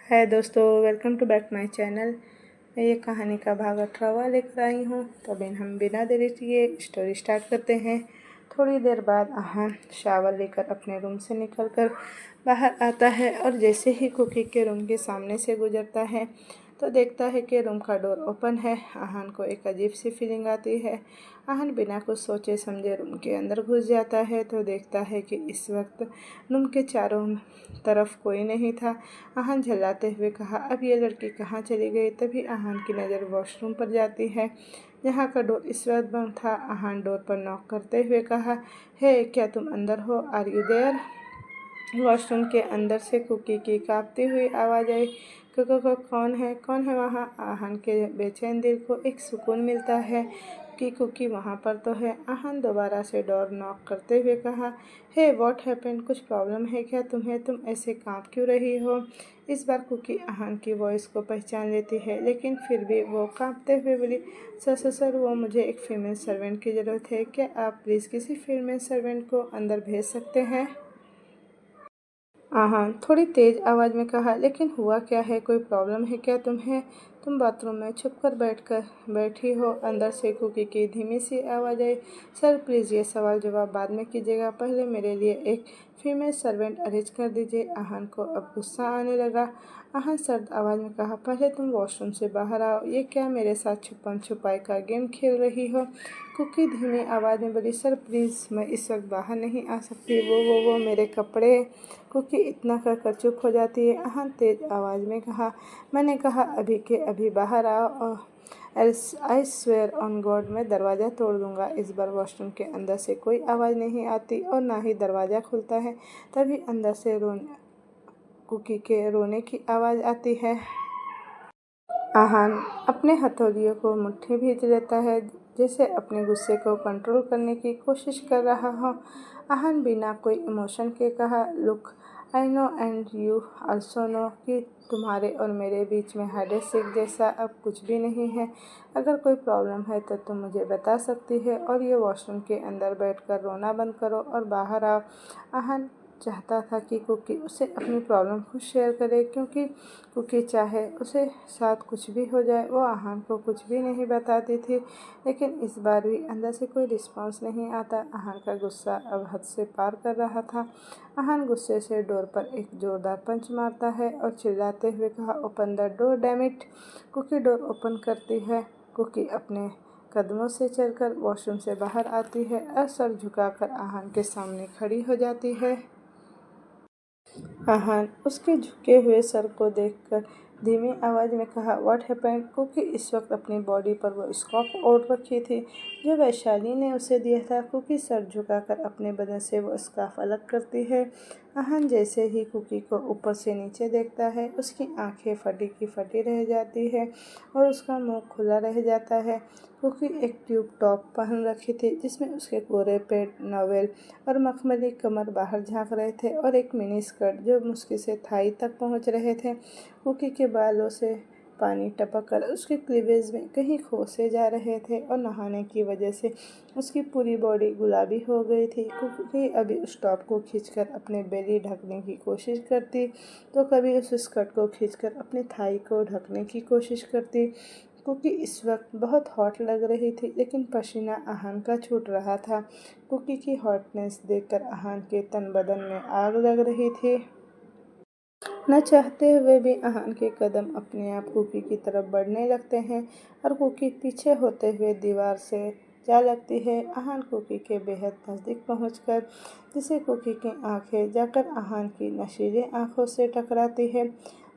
हाय दोस्तों, welcome to back my channel. मैं ये कहानी का भाग 18वां लेकर आई हूँ। तो अभी हम बिना देरी किए स्टोरी स्टार्ट करते हैं। थोड़ी देर बाद आहान शावर लेकर अपने रूम से निकलकर बाहर आता है और जैसे ही कुकी के रूम के सामने से गुजरता है तो देखता है कि रूम का डोर ओपन है। आहान को एक अजीब सी फीलिंग आती है। आहान बिना कुछ सोचे समझे रूम के अंदर घुस जाता है तो देखता है कि इस वक्त रूम के चारों तरफ कोई नहीं था। आहान झल्लाते हुए कहा, अब ये लड़की कहाँ चली गई। तभी आहान की नज़र वॉशरूम पर जाती है जहाँ का डोर इस वक्त बंद था। आहान डोर पर नॉक करते हुए कहा, हे क्या तुम अंदर हो, आर यू देयर। वॉशरूम के अंदर से कुकी की कांपती हुई आवाज़ आई, कौन है वहाँ। आहान के बेचैन दिल को एक सुकून मिलता है कि कुकी वहाँ पर तो है। आहान दोबारा से डोर नॉक करते हुए कहा, हे व्हाट हैपेंड, कुछ प्रॉब्लम है क्या तुम्हें, तुम ऐसे कांप क्यों रही हो। इस बार कुकी आहान की वॉइस को पहचान लेती है, लेकिन फिर भी वो कांपते हुए बोली, सर वो मुझे एक फीमेल सर्वेंट की ज़रूरत है, क्या आप प्लीज़ किसी फीमेल सर्वेंट को अंदर भेज सकते हैं। आहान थोड़ी तेज आवाज़ में कहा, लेकिन हुआ क्या है, कोई प्रॉब्लम है क्या तुम्हें, तुम बाथरूम में छुपकर बैठी हो। अंदर से कुकी की धीमी सी आवाज़ आई, सर प्लीज़ ये सवाल जवाब बाद में कीजिएगा, पहले मेरे लिए एक फीमेल सर्वेंट अरेंज कर दीजिए। आहान को अब गुस्सा आने लगा। आहान सर्द आवाज़ में कहा, पहले तुम वॉशरूम से बाहर आओ, ये क्या मेरे साथ छुपन छुपाई का गेम खेल रही हो। कुकी धीमी आवाज़ में बोली, सर प्लीज़ मैं इस वक्त बाहर नहीं आ सकती, वो मेरे कपड़े। कुकी इतना कहकर चुप हो जाती है। आहान तेज आवाज़ में कहा, मैंने कहा अभी के अभी बाहर आओ और आई स्वेयर ऑन गॉड मैं दरवाज़ा तोड़ दूंगा। इस बार वॉशरूम के अंदर से कोई आवाज़ नहीं आती और ना ही दरवाज़ा खुलता है। तभी अंदर से कुकी के रोने की आवाज़ आती है। आहान अपने हथौड़ियों को मुट्ठी भींच लेता है, जैसे अपने गुस्से को कंट्रोल करने की कोशिश कर रहा हो। आहान बिना कोई इमोशन के कहा, look I know and you also know कि तुम्हारे और मेरे बीच में हाइड एंड सीक जैसा अब कुछ भी नहीं है। अगर कोई प्रॉब्लम है तो तुम मुझे बता सकती है और ये वॉशरूम के अंदर बैठकर रोना बंद करो और बाहर आओ। आहान चाहता था कि कुकी उसे अपनी प्रॉब्लम खुद शेयर करे, क्योंकि कुकी चाहे उसे साथ कुछ भी हो जाए वो आहान को कुछ भी नहीं बताती थी। लेकिन इस बार भी अंदर से कोई रिस्पांस नहीं आता। आहान का गुस्सा अब हद से पार कर रहा था। आहान गुस्से से डोर पर एक जोरदार पंच मारता है और चिल्लाते हुए कहा, open the door damn it. Kuki door open करती है। कुकी अपने कदमों से चलकर वॉशरूम से बाहर आती है और सर झुकाकर आहान के सामने खड़ी हो जाती है। आहान उसके झुके हुए सर को देखकर धीमी आवाज़ में कहा, व्हाट हैपेंड। क्योंकि इस वक्त अपनी बॉडी पर वो स्कार्फ ओढ़ रखी थी जो वैशाली ने उसे दिया था। कुकी सर झुकाकर अपने बदन से वो स्कार्फ अलग करती है। आहान जैसे ही कुकी को ऊपर से नीचे देखता है उसकी आंखें फटी की फटी रह जाती है और उसका मुंह खुला रह जाता है। कुकी एक ट्यूब टॉप पहन रखी थी जिसमें उसके गोरे पेट, नॉवेल और मखमली कमर बाहर झांक रहे थे और एक मिनी स्कर्ट जो मुश्किल से थाई तक पहुंच रहे थे। कुकी के बालों से पानी टपक कर उसके क्लीवेज में कहीं खोसे जा रहे थे और नहाने की वजह से उसकी पूरी बॉडी गुलाबी हो गई थी। कुकी अभी उस टॉप को खींचकर अपने बेली ढकने की कोशिश करती तो कभी उस स्कर्ट को खींचकर अपने थाई को ढकने की कोशिश करती। कुकी इस वक्त बहुत हॉट लग रही थी, लेकिन पसीना आहान का छूट रहा था। कुकी की हॉटनेस देखकर आहान के तन बदन में आग लग रही थी। न चाहते हुए भी आहान के कदम अपने आप कुकी की तरफ बढ़ने लगते हैं और कुकी पीछे होते हुए दीवार से जा लगती है। आहान कुकी के बेहद नज़दीक पहुंचकर जिसे कुकी की आंखें जाकर आहान की नशीली आंखों से टकराती है।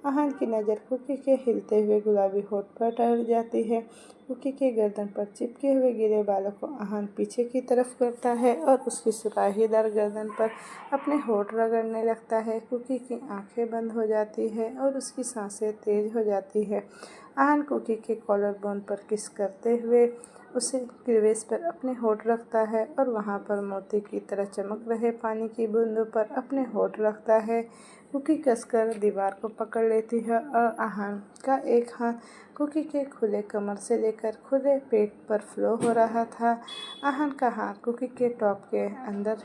आहान की नज़र कुकी के हिलते हुए गुलाबी होठ पर ठहर जाती है। कुकी के गर्दन पर चिपके हुए गिरे बालों को आहान पीछे की तरफ करता है और उसकी सुराहीदार गर्दन पर अपने होठ रगड़ने लगता है। कुकी की आंखें बंद हो जाती है और उसकी सांसें तेज हो जाती है। आहान कुकी के कॉलर बोन पर किस करते हुए उसे क्रीवेज पर अपने होठ रखता है और वहाँ पर मोती की तरह चमक रहे पानी की बूंदों पर अपने होठ रखता है। कुकी कसकर दीवार को पकड़ लेती है और आहान का एक हाथ कुकी के खुले कमर से लेकर खुले पेट पर फ्लो हो रहा था। आहान का हाथ कुकी के टॉप के अंदर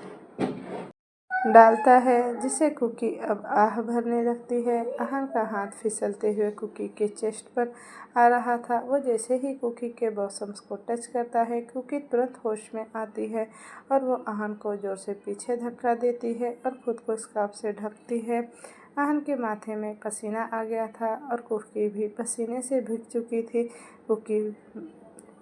डालता है, जिसे कुकी अब आह भरने लगती है। आहान का हाथ फिसलते हुए कुकी के चेस्ट पर आ रहा था। वो जैसे ही कुकी के बॉसम्स को टच करता है, कुकी तुरंत होश में आती है और वो आहान को जोर से पीछे धक्का देती है और खुद को स्कार्फ से ढकती है। आहान के माथे में पसीना आ गया था और कुकी भी पसीने से भीग चुकी थी। कुकी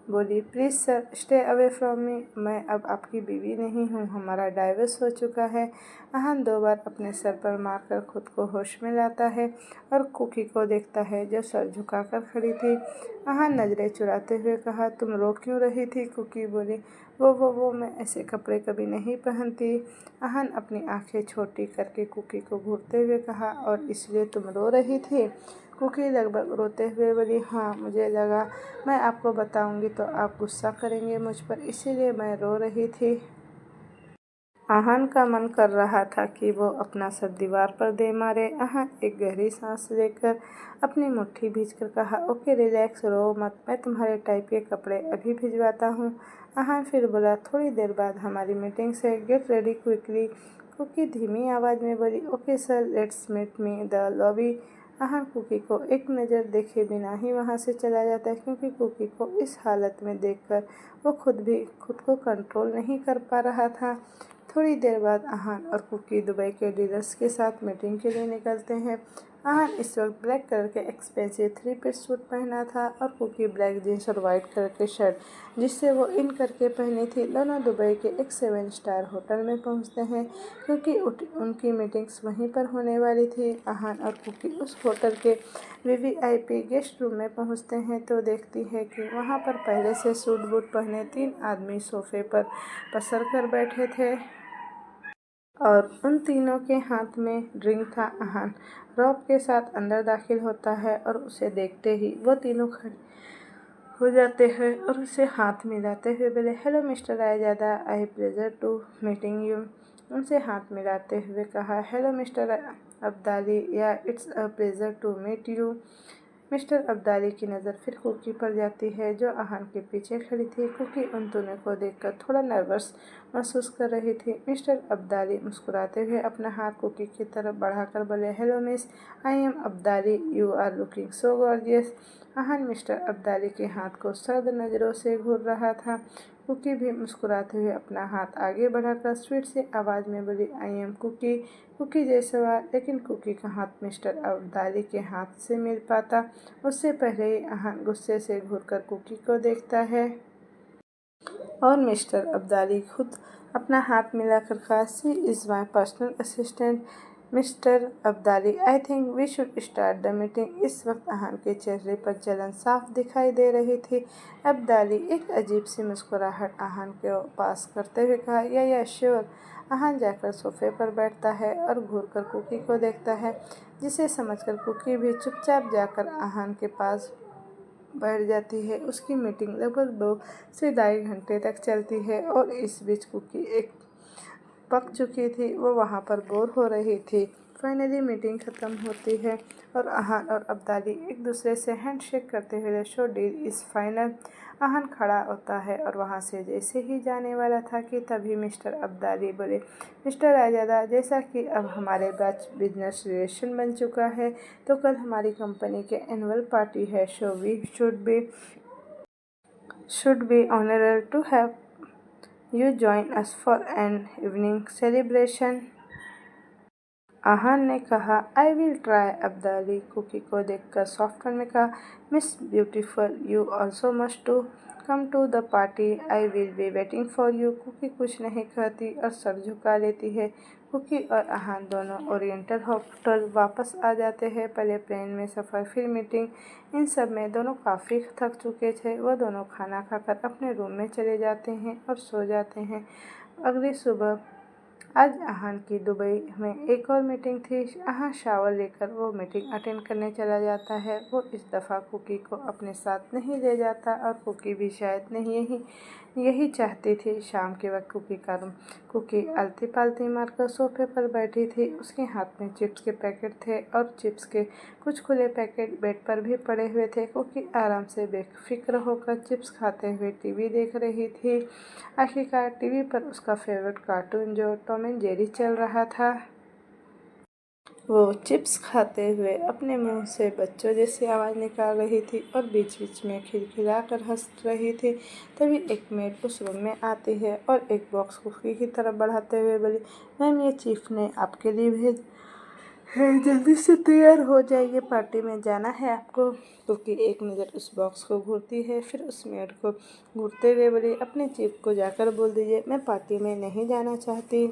बोली, please sir, stay away from me. मैं अब आपकी बीवी नहीं हूँ, हमारा डाइवोर्स हो चुका है। आहान 2 बार अपने सर पर मारकर खुद को होश में लाता है और कुकी को देखता है जो सर झुकाकर खड़ी थी। आहान नज़रें चुराते हुए कहा, तुम रो क्यों रही थी? कुकी बोली, वो मैं ऐसे कपड़े कभी नहीं पहनती। आहान अपनी आंखें छोटी करके कुकी को घूरते हुए कहा, और इसलिए तुम रो रही थी? कुकी लगभग रोते हुए बोली, हाँ, मुझे लगा मैं आपको बताऊंगी तो आप गुस्सा करेंगे मुझ पर, इसीलिए मैं रो रही थी। आहान का मन कर रहा था कि वो अपना सर दीवार पर दे मारे। आहान एक गहरी सांस लेकर अपनी मुट्ठी भींचकर कहा, ओके रिलैक्स, रो मत, मैं तुम्हारे टाइप के कपड़े अभी भिजवाता हूँ। आहान फिर बोला, थोड़ी देर बाद हमारी मीटिंग से, गेट रेडी क्विकली। कुकी धीमी आवाज़ में बोली, okay sir, let's meet me the lobby. Aahan Kuki को एक नज़र देखे बिना ही वहाँ से चला जाता है, क्योंकि कुकी को इस हालत में देखकर वो खुद को कंट्रोल नहीं कर पा रहा था। थोड़ी देर बाद आहान और कुकी दुबई के डीलर्स के साथ मीटिंग के लिए निकलते हैं। आहान इस वक्त ब्लैक कलर के एक्सपेंसिव 3 पीस सूट पहना था और कुकी ब्लैक जीन्स और वाइट कलर के शर्ट जिससे वो इन करके पहनी थी। दोनों दुबई के एक 7 स्टार होटल में पहुंचते हैं, क्योंकि उनकी मीटिंग्स वहीं पर होने वाली थी। आहान और कुकी उस होटल के वीवीआईपी गेस्ट रूम में पहुंचते हैं तो देखती है कि वहां पर पहले से सूट बूट पहने 3 आदमी सोफे पर पसर कर बैठे थे और उन तीनों के हाथ में ड्रिंक था। आहान रॉब के साथ अंदर दाखिल होता है और उसे देखते ही वो तीनों खड़े हो जाते हैं और उसे हाथ मिलाते हुए बोले, hello mister Aizada, I pleasure to meeting you. उनसे हाथ मिलाते हुए कहा, hello mister Abdali, yeah it's a pleasure to meet you. Mister Abdali की नज़र फिर कुकी पर जाती है जो आहान के पीछे खड़ी थी। कुकी उन दोनों को देखकर थोड़ा नर्वस महसूस कर रही थी। मिस्टर अब्दाली मुस्कुराते हुए अपना हाथ कुकी की तरफ बढ़ाकर बोले, hello miss, I am Abdali, you are looking so gorgeous. Aahan mister Abdali के हाथ को सर्द नज़रों से घूर रहा था। कुकी भी मुस्कुराते हुए अपना हाथ आगे बढ़ाकर स्वीट सी आवाज़ में बोली, आई एम कुकी। कुकी जैसे हुआ, लेकिन कुकी का हाथ मिस्टर अब्दाली के हाथ से मिल पाता उससे पहले ही आहान गुस्से से घूरकर कुकी को देखता है और मिस्टर अब्दाली खुद अपना हाथ मिलाकर कहा, she is my personal assistant. Mister Abdali, I think we should start the meeting. इस वक्त आहान के चेहरे पर जलन साफ दिखाई दे रही थी। अब्दाली एक अजीब सी मुस्कुराहट आहान के पास करते हुए कहा, या श्योर। आहान जाकर सोफे पर बैठता है और घूरकर कुकी को देखता है, जिसे समझकर कुकी भी चुपचाप जाकर आहान के पास बैठ जाती है। उसकी मीटिंग लगभग 2 से 2.5 घंटे तक चलती है और इस बीच कुकी एक पक चुकी थी, वो वहाँ पर बोर हो रही थी। फाइनली मीटिंग ख़त्म होती है और आहान और अब्दाली एक दूसरे से हैंडशेक करते हुए, शो डील इज़ फाइनल। आहान खड़ा होता है और वहाँ से जैसे ही जाने वाला था कि तभी मिस्टर अब्दाली बोले, मिस्टर आज़ादा, जैसा कि अब हमारे बीच बिजनेस रिलेशन बन चुका है तो कल हमारी कंपनी के एनुअल पार्टी है, so we should be honoured to have you join us for an evening celebration. Aahan ने कहा, I will try. Abdali Kuki को देखकर सॉफ्ट टोन में कहा, miss beautiful, you also must to come to the party, I will be waiting for you. Kuki कुछ नहीं कहती और सर झुका लेती है। कुकी और आहान दोनों ओरिएंटल होटल वापस आ जाते हैं। पहले प्लेन में सफ़र, फिर मीटिंग, इन सब में दोनों काफ़ी थक चुके थे। वह दोनों खाना खाकर अपने रूम में चले जाते हैं और सो जाते हैं। अगली सुबह आज आहान की दुबई में एक और मीटिंग थी। आहान शावर लेकर वो मीटिंग अटेंड करने चला जाता है। वो इस दफ़ा कुकी को अपने साथ नहीं ले जाता और कुकी भी शायद नहीं यही चाहती थी। शाम के वक्त कुकी आलती पालती मारकर सोफे पर बैठी थी। उसके हाथ में चिप्स के पैकेट थे और चिप्स के कुछ खुले पैकेट बेड पर भी पड़े हुए थे। कुकी आराम से बेफिक्र होकर चिप्स खाते हुए टीवी देख रही थी। आखिरकार टीवी पर उसका फेवरेट कार्टून जो टॉम टॉम एंड जेरी चल रहा था। वो चिप्स खाते हुए अपने मुंह से बच्चों जैसी आवाज़ निकाल रही थी और बीच बीच में खिलखिलाकर हंस रही थी। तभी एक मेड उस रूम में आती है और एक बॉक्स कुकी की तरफ बढ़ाते हुए बोली, मैम ये चीफ ने आपके लिए भेज है, जल्दी से तैयार हो जाइए, पार्टी में जाना है आपको। कुकी एक नज़र उस बॉक्स को घूरती है, फिर उस मेड को घूरते हुए बोली, अपने चीफ को जाकर बोल दीजिए मैं पार्टी में नहीं जाना चाहती,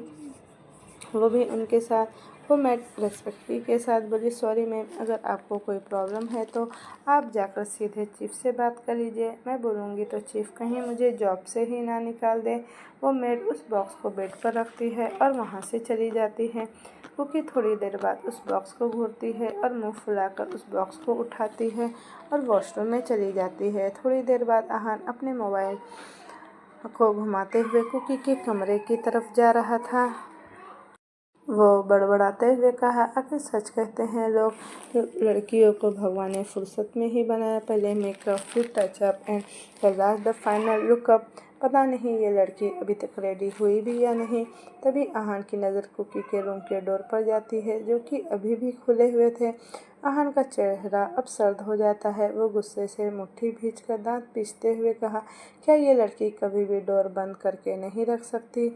वो भी उनके साथ। वो मेड रेस्पेक्टफुली के साथ बोली, सॉरी मैम, अगर आपको कोई प्रॉब्लम है तो आप जाकर सीधे चीफ से बात कर लीजिए, मैं बोलूँगी तो चीफ कहीं मुझे जॉब से ही ना निकाल दे। वो मेड उस बॉक्स को बेड पर रखती है और वहाँ से चली जाती है। कुकी थोड़ी देर बाद उस बॉक्स को घूरती है और मुंह फुलाकर उस बॉक्स को उठाती है और वॉशरूम में चली जाती है। थोड़ी देर बाद आहान अपने मोबाइल को घुमाते हुए कुकी के कमरे की तरफ जा रहा था। वो बड़बड़ाते हुए कहा, आखिर सच कहते हैं लोग, लड़कियों को भगवान ने फुर्सत में ही बनाया, पहले मेकअप, फिर touch-up and the last the final lookup. पता नहीं ये लड़की अभी तक रेडी हुई भी या नहीं। तभी आहान की नज़र कुकी के रूम के डोर पर जाती है, जो कि अभी भी खुले हुए थे। आहान का चेहरा अब सर्द हो जाता है। वो गुस्से से मुट्ठी भींचकर दांत पीसते हुए कहा, क्या ये लड़की कभी भी डोर बंद करके नहीं रख सकती।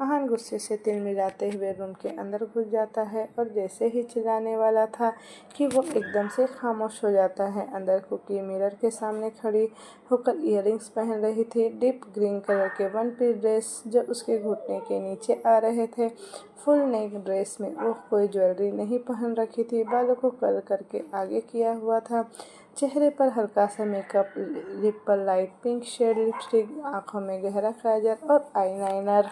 आहान गुस्से से तिल मिलाते हुए रूम के अंदर घुस जाता है और जैसे ही चिल्लाने वाला था कि वो एकदम से खामोश हो जाता है। अंदर कुकी मिरर के सामने खड़ी होकर इयररिंग्स पहन रही थी, डीप ग्रीन कलर के वन पीस ड्रेस जो उसके घुटने के नीचे आ रहे थे। फुल नेक ड्रेस में वो कोई ज्वेलरी नहीं पहन रखी थी, बालों को कर्ल करके आगे किया हुआ था, चेहरे पर हल्का सा मेकअप, लिप पर लाइट पिंक शेड लिपस्टिक, आंखों में गहरा काजल और आईलाइनर।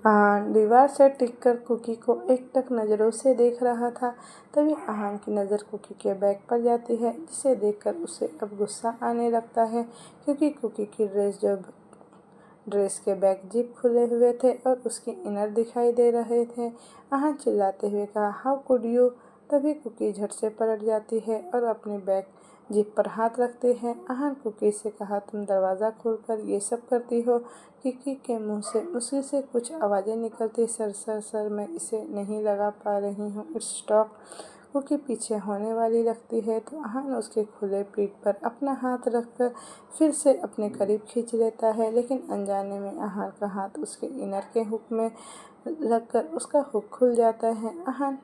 आहान दीवार से टिककर कुकी को एकटक नज़रों से देख रहा था। तभी आहान की नज़र कुकी के बैग पर जाती है, जिसे देखकर उसे अब गुस्सा आने लगता है, क्योंकि कुकी की ड्रेस के बैग जिप खुले हुए थे और उसके इनर दिखाई दे रहे थे। आहान चिल्लाते हुए कहा, हाउ कुड यू। तभी कुकी झट से पलट जाती है और अपने बैग जिप पर हाथ रखते हैं। आहान कुकी से कहा, तुम दरवाज़ा खोलकर ये सब करती हो। कुकी के मुंह से मुश्किल से कुछ आवाज़ें निकलती, सर सर सर, मैं इसे नहीं लगा पा रही हूँ, इट्स स्टॉप। कुकी पीछे होने वाली लगती है तो आहान उसके खुले पीठ पर अपना हाथ रखकर फिर से अपने करीब खींच लेता है, लेकिन अनजाने में आहान का हाथ उसके इनर के हुक में लगकर उसका हुक खुल जाता है। आहान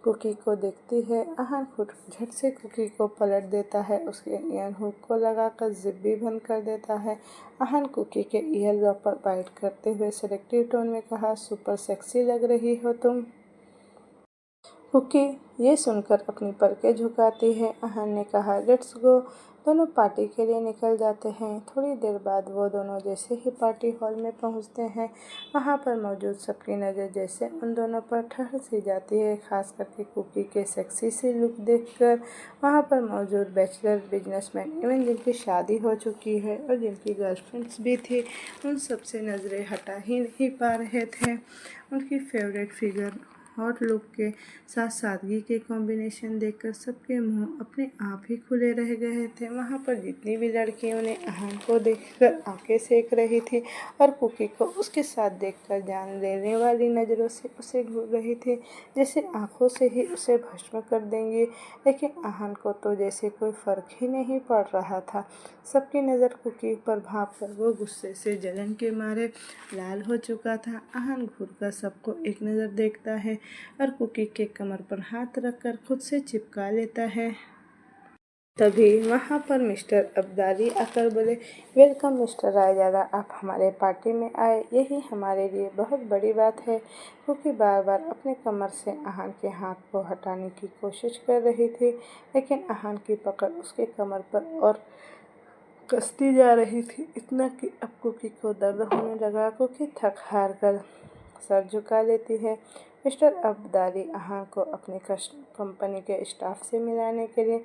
कुकी को देखती है। आहान खुद झट से कुकी को पलट देता है, उसके ईयर हुक को लगाकर जिप भी बंद कर देता है। आहान कुकी के ईयर लॉक पर बाइट करते हुए सेलेक्टिव टोन में कहा, सुपर सेक्सी लग रही हो तुम। कुकी ये सुनकर अपनी पलकें झुकाती है। आहान ने कहा, लेट्स गो। दोनों पार्टी के लिए निकल जाते हैं। थोड़ी देर बाद वो दोनों जैसे ही पार्टी हॉल में पहुंचते हैं, वहां पर मौजूद सबकी नज़र जैसे उन दोनों पर ठहर सी जाती है, खास करके कुकी के सेक्सी सी लुक देखकर। वहां पर मौजूद बैचलर, बिजनेसमैन, इवन जिनकी शादी हो चुकी है और जिनकी गर्लफ्रेंड्स भी थी, उन सबसे नज़रें हटा ही नहीं पा रहे थे। उनकी फेवरेट फिगर हॉट लुक के साथ सादगी के कॉम्बिनेशन देखकर सबके मुंह अपने आप ही खुले रह गए थे। वहाँ पर जितनी भी लड़कियों ने आहान को देखकर आंखें सेक रही थी और कुकी को उसके साथ देखकर जान लेने वाली नज़रों से उसे घूर रही थी, जैसे आंखों से ही उसे भस्म कर देंगी। लेकिन आहान को तो जैसे कोई फर्क ही नहीं पड़ रहा था। सबकी नज़र कुकी पर भाप कर वो गुस्से से जलन के मारे लाल हो चुका था। आहान घूरकर सबको एक नज़र देखता है और कुकी के कमर पर हाथ रखकर खुद से चिपका लेता है। तभी वहाँ पर मिस्टर अब्दाली आकर बोले, वेलकम मिस्टर रायजादा, आप हमारे पार्टी में आए, यही हमारे लिए बहुत बड़ी बात है। कुकी बार बार अपने कमर से आहान के हाथ को हटाने की कोशिश कर रही थी, लेकिन आहान की पकड़ उसके कमर पर और कसती जा रही थी, इतना कि अब कुकी को दर्द होने लगा। कुकी थक हार कर सर झुका लेती है। मिस्टर अब्दाली आहान को अपने कंपनी के स्टाफ से मिलाने के लिए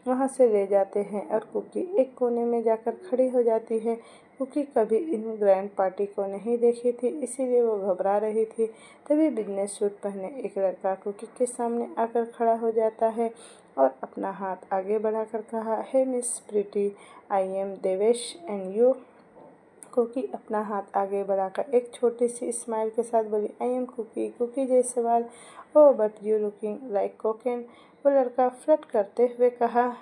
वहां से ले जाते हैं और कुकी एक कोने में जाकर खड़ी हो जाती है। कुकी कभी इन ग्रैंड पार्टी को नहीं देखी थी, इसीलिए वो घबरा रही थी। तभी बिजनेस सूट पहने एक लड़का कुकी के सामने आकर खड़ा हो जाता है और अपना हाथ आगे बढ़ाकर कहा, hey miss pretty, I am Devesh and you. Kuki अपना हाथ आगे बढ़ाकर एक छोटी सी स्माइल के साथ बोली, आई एम कुकी। कुकी जैसे सवाल, oh but you looking like cocaine, वो लड़का फ्लर्ट करते हुए कहा।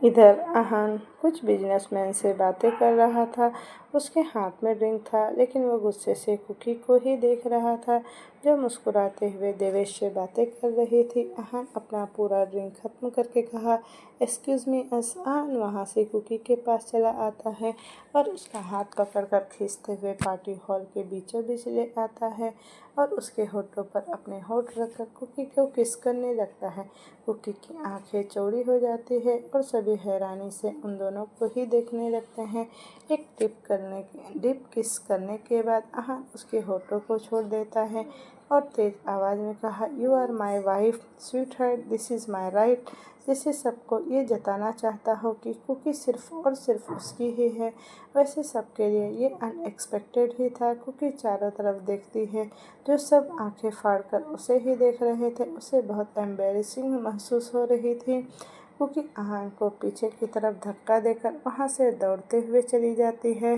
इधर अहान कुछ बिजनेसमैन से बातें कर रहा था। उसके हाथ में ड्रिंक था, लेकिन वो गुस्से से कुकी को ही देख रहा था, जो मुस्कुराते हुए देवेश से बातें कर रही थी। अहान अपना पूरा ड्रिंक खत्म करके कहा, एक्सक्यूज मी अस। अहान वहाँ से कुकी के पास चला आता है और उसका हाथ पकड़कर खींचते हुए पार्टी हॉल के बीचों बीच ले आता है और उसके होठों पर अपने होठ रखकर कुकी को किस करने लगता है। कुकी की आंखें चौड़ी हो जाती है और सभी हैरानी से उन दोनों को ही देखने लगते हैं। एक डीप किस करने के बाद अहान उसके होठों को छोड़ देता है और तेज आवाज़ में कहा, you are my wife sweetheart, this is my right. जैसे सबको ये जताना चाहता हो कि कुकी सिर्फ और सिर्फ उसकी ही है। वैसे सबके लिए ये अनएक्सपेक्टेड ही था। कुकी चारों तरफ देखती है, जो सब आंखें फाड़कर उसे ही देख रहे थे। उसे बहुत एम्बेरसिंग महसूस हो रही थी। कुकी अहान को पीछे की तरफ धक्का देकर वहाँ से दौड़ते हुए चली जाती है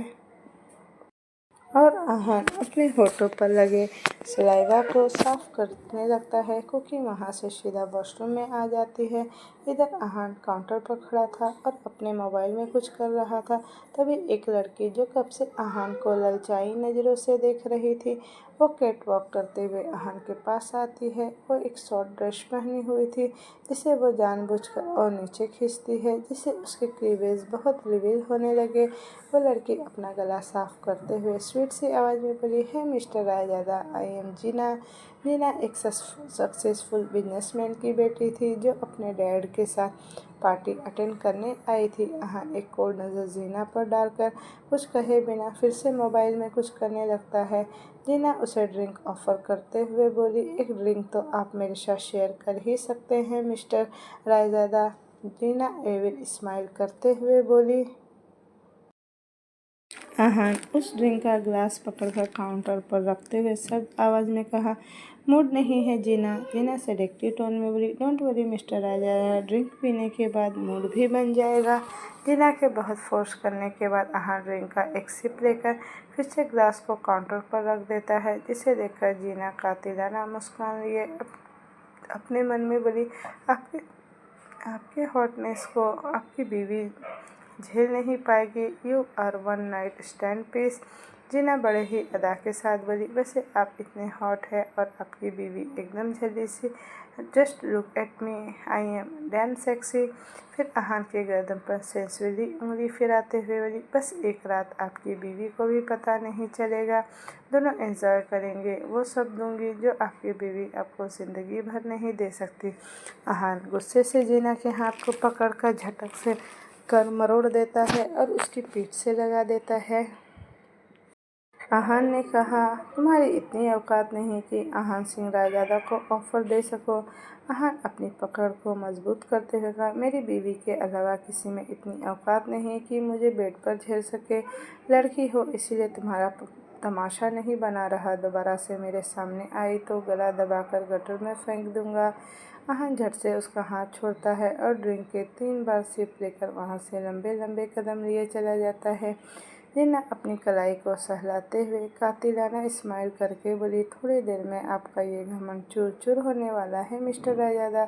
और अहान अपने होठों पर लगे सलाइवा को साफ करने लगता है। कुकी वहाँ से सीधा वॉशरूम में आ जाती है। इधर अहान काउंटर पर खड़ा था और अपने मोबाइल में कुछ कर रहा था। तभी एक लड़की, जो कब से अहान को ललचाई नज़रों से देख रही थी, वो कैट वॉक करते हुए अहान के पास आती है। वो एक शॉर्ट ड्रेस पहनी हुई थी, जिसे वो जानबूझकर और नीचे खींचती है, जिससे उसके क्लीवेज बहुत रिवील होने लगे। वो लड़की अपना गला साफ करते हुए स्वीट सी आवाज़ में बोली, है मिस्टर रायजादा, आई एम जीना। जीना एक सक्सेसफुल बिजनेसमैन की बेटी थी, जो अपने डैड के साथ पार्टी अटेंड करने आई थी। हाँ, एक कोल्ड नज़र जीना पर डालकर कुछ कहे बिना फिर से मोबाइल में कुछ करने लगता है। जीना उसे ड्रिंक ऑफर करते हुए बोली, एक ड्रिंक तो आप मेरे साथ शेयर कर ही सकते हैं मिस्टर रायजादा। जीना एविल स्माइल करते हुए बोली। अहान उस ड्रिंक का ग्लास पकड़कर काउंटर पर रखते हुए सख्त आवाज़ में कहा, मूड नहीं है जीना। जीना सेडेक्टिव टोन में बोली, don't worry mister Raja, drink पीने के बाद मूड भी बन जाएगा। जीना के बहुत फोर्स करने के बाद अहान ड्रिंक का एक सिप लेकर फिर से ग्लास को काउंटर पर रख देता है, जिसे देखकर जीना कातिलाना मुस्कान लिए अपने मन में बोली, आपके आपके हॉटनेस को आपकी बीवी झेल नहीं पाएगी। You are one night stand piece. जीना बड़े ही अदा के साथ बोली, वैसे आप इतने हॉट है और आपकी बीवी एकदम जल्दी सी। Just look at me, I am damn sexy. फिर अहान के गर्दन पर सेंसुअली उंगली फिराते हुए बोली, बस एक रात आपकी बीवी को भी पता नहीं चलेगा। दोनों एंजॉय करेंगे। वो सब दूंगी जो आपकी बीवी आपको ज़िंदगी भर नहीं दे सकती। अहान गुस्से से जीना के हाथ को पकड़कर झटक से कर मरोड़ देता है और उसकी पीठ से लगा देता है। अहान ने कहा, तुम्हारी इतनी औकात नहीं कि अहान सिंह रायजादा को ऑफर दे सको। अहान अपनी पकड़ को मजबूत करते हुए कहा, मेरी बीवी के अलावा किसी में इतनी औकात नहीं कि मुझे बेड पर झेल सके। लड़की हो इसीलिए तुम्हारा तमाशा नहीं बना रहा। दोबारा से मेरे सामने आई तो गला दबाकर गटर में फेंक दूंगा। अहान झट से उसका हाथ छोड़ता है और ड्रिंक के 3 बार सिप लेकर वहाँ से लंबे लंबे कदम लिए चला जाता है। जीना अपनी कलाई को सहलाते हुए कातिलाना स्माइल करके बोली, थोड़ी देर में आपका ये घमंड चूर चूर होने वाला है मिस्टर रायजादा,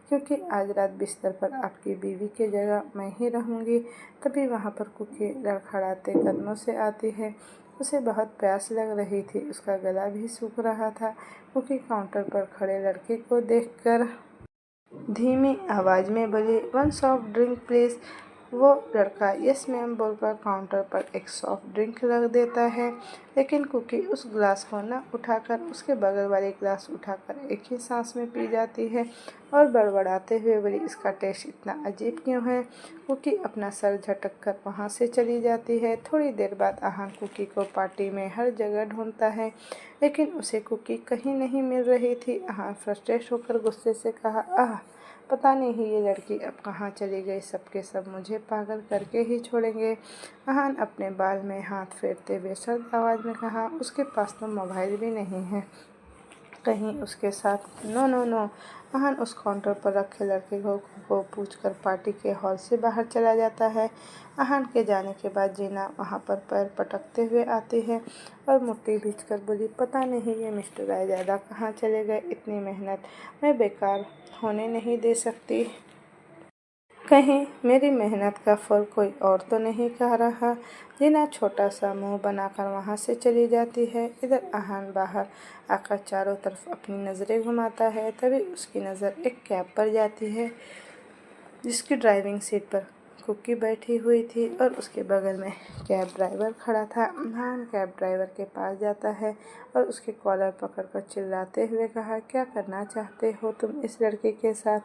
क्योंकि आज रात बिस्तर पर आपकी बीवी की जगह मैं ही रहूँगी। तभी वहाँ पर कुकी लड़खड़ाते कदमों से आती है। उसे बहुत प्यास लग रही थी, उसका गला भी सूख रहा था। कुकी काउंटर पर खड़े लड़के को देखकर धीमी आवाज़ में बोली, वन सॉफ्ट ड्रिंक प्लीज़। वो लड़का यस मैम बोलकर काउंटर पर एक सॉफ्ट ड्रिंक रख देता है, लेकिन कुकी उस ग्लास को न उठाकर उसके बगल वाले ग्लास उठाकर एक ही सांस में पी जाती है और बड़बड़ाते हुए बोली, इसका टेस्ट इतना अजीब क्यों है। कुकी अपना सर झटक कर वहाँ से चली जाती है। थोड़ी देर बाद अहान कुकी को पार्टी में हर जगह ढूंढता है, लेकिन उसे कुकी कहीं नहीं मिल रही थी। अहान फ्रस्ट्रेट होकर गुस्से से कहा, आह, पता नहीं ये लड़की अब कहाँ चली गई। सबके सब मुझे पागल करके ही छोड़ेंगे। अहान अपने बाल में हाथ फेरते हुए सर्द आवाज़ में कहा, उसके पास तो मोबाइल भी नहीं है। कहीं उसके साथ। No no no. आहन उस काउंटर पर रखे लड़के को पूछकर पार्टी के हॉल से बाहर चला जाता है। आहन के जाने के बाद जीना वहाँ पर पैर पटकते हुए आती है और मुट्ठी भींचकर बोली, पता नहीं ये मिस्टर रायजादा कहाँ चले गए। इतनी मेहनत मैं बेकार होने नहीं दे सकती। कहीं मेरी मेहनत का फल कोई और तो नहीं खा रहा। जीना छोटा सा मुंह बनाकर वहाँ से चली जाती है। इधर आहन बाहर आकर चारों तरफ अपनी नज़रें घुमाता है। तभी उसकी नज़र एक कैब पर जाती है जिसकी ड्राइविंग सीट पर कुकी बैठी हुई थी और उसके बगल में कैब ड्राइवर खड़ा था। आहन कैब ड्राइवर के पास जाता है और उसके कॉलर पकड़कर चिल्लाते हुए कहा, क्या करना चाहते हो तुम इस लड़के के साथ।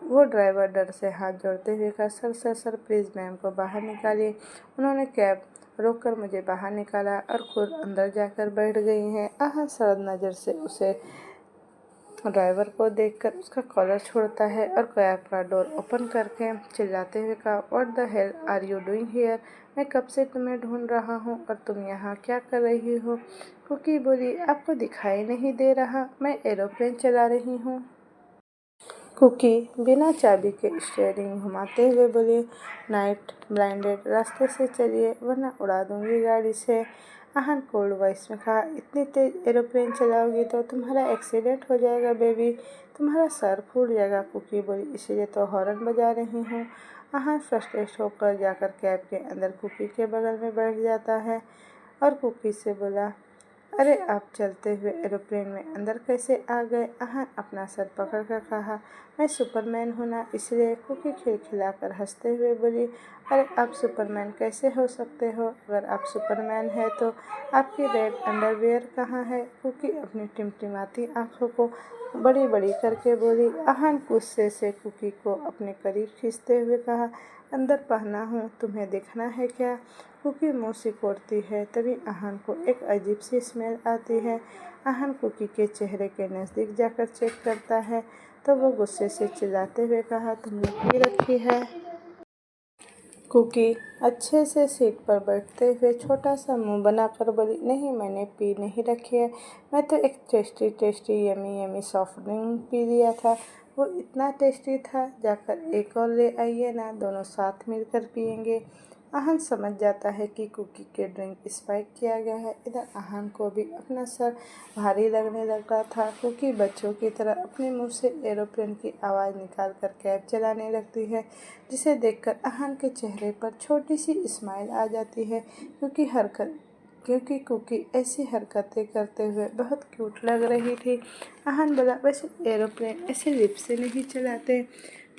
वो ड्राइवर डर से हाथ जोड़ते हुए कहा, sir sir sir please ma'am को बाहर निकालिए। उन्होंने कैब रोककर मुझे बाहर निकाला और खुद अंदर जाकर बैठ गई हैं। आहन सरद नज़र से उसे ड्राइवर को देखकर उसका कॉलर छोड़ता है और कैब का डोर ओपन करके चिल्लाते हुए कहा, what the hell are you doing here. मैं कब से तुम्हें ढूंढ रहा हूँ और तुम यहाँ क्या कर रही हो। कुकी बोली, आपको दिखाई नहीं दे रहा, मैं एरोप्लेन चला रही हूँ। कुकी बिना चाबी के स्टीयरिंग घुमाते हुए बोली, नाइट ब्लाइंडेड, रास्ते से चलिए वरना उड़ा दूंगी गाड़ी से। आहन कोल्ड वॉइस में कहा, इतनी तेज एरोप्लेन चलाओगी तो तुम्हारा एक्सीडेंट हो जाएगा बेबी, तुम्हारा सर फूट जाएगा। कुकी बोली, इसीलिए तो हॉर्न बजा रही हूँ। आहन फ्रस्ट्रेट होकर जाकर कैब के अंदर कुकी के बगल में बैठ जाता है और कुकी से बोला, अरे आप चलते हुए एरोप्लेन में अंदर कैसे आ गए। आहन अपना सर पकड़कर कहा, मैं सुपरमैन हूँ ना इसलिए। कुकी खिलखिलाकर हंसते हुए बोली, अरे आप सुपरमैन कैसे हो सकते हो। अगर आप सुपरमैन है तो आपकी रेड अंडरवियर कहाँ है। कुकी अपनी टिमटिमाती आंखों को बड़ी बड़ी करके बोली। आहन गुस्से से कुकी को अपने करीब खींचते हुए कहा, अंदर पहना हूँ, तुम्हें देखना है क्या। कुकी मुँह सिकोड़ती है। तभी आहन को एक अजीब सी स्मेल आती है। आहन कुकी के चेहरे के नज़दीक जाकर चेक करता है तो वो गुस्से से चिल्लाते हुए कहा, तुमने पी रखी है। कुकी अच्छे से सीट पर बैठते हुए छोटा सा मुंह बनाकर बोली, नहीं मैंने पी नहीं रखी है, मैं तो एक tasty tasty yummy yummy soft drink P लिया था। वो इतना टेस्टी था, जाकर एक और ले आइए ना, दोनों साथ मिलकर पियेंगे। आहन समझ जाता है कि कुकी के ड्रिंक स्पाइक किया गया है। इधर आहन को भी अपना सर भारी लगने लगा था। कुकी बच्चों की तरह अपने मुंह से एरोप्लेन की आवाज़ निकालकर कैब चलाने लगती है, जिसे देखकर आहन के चेहरे पर छोटी सी स्माइल आ जाती है क्योंकि कुकी ऐसी हरकतें करते हुए बहुत क्यूट लग रही थी। आहन बोला, वैसे एरोप्लेन ऐसे लिप से नहीं चलाते।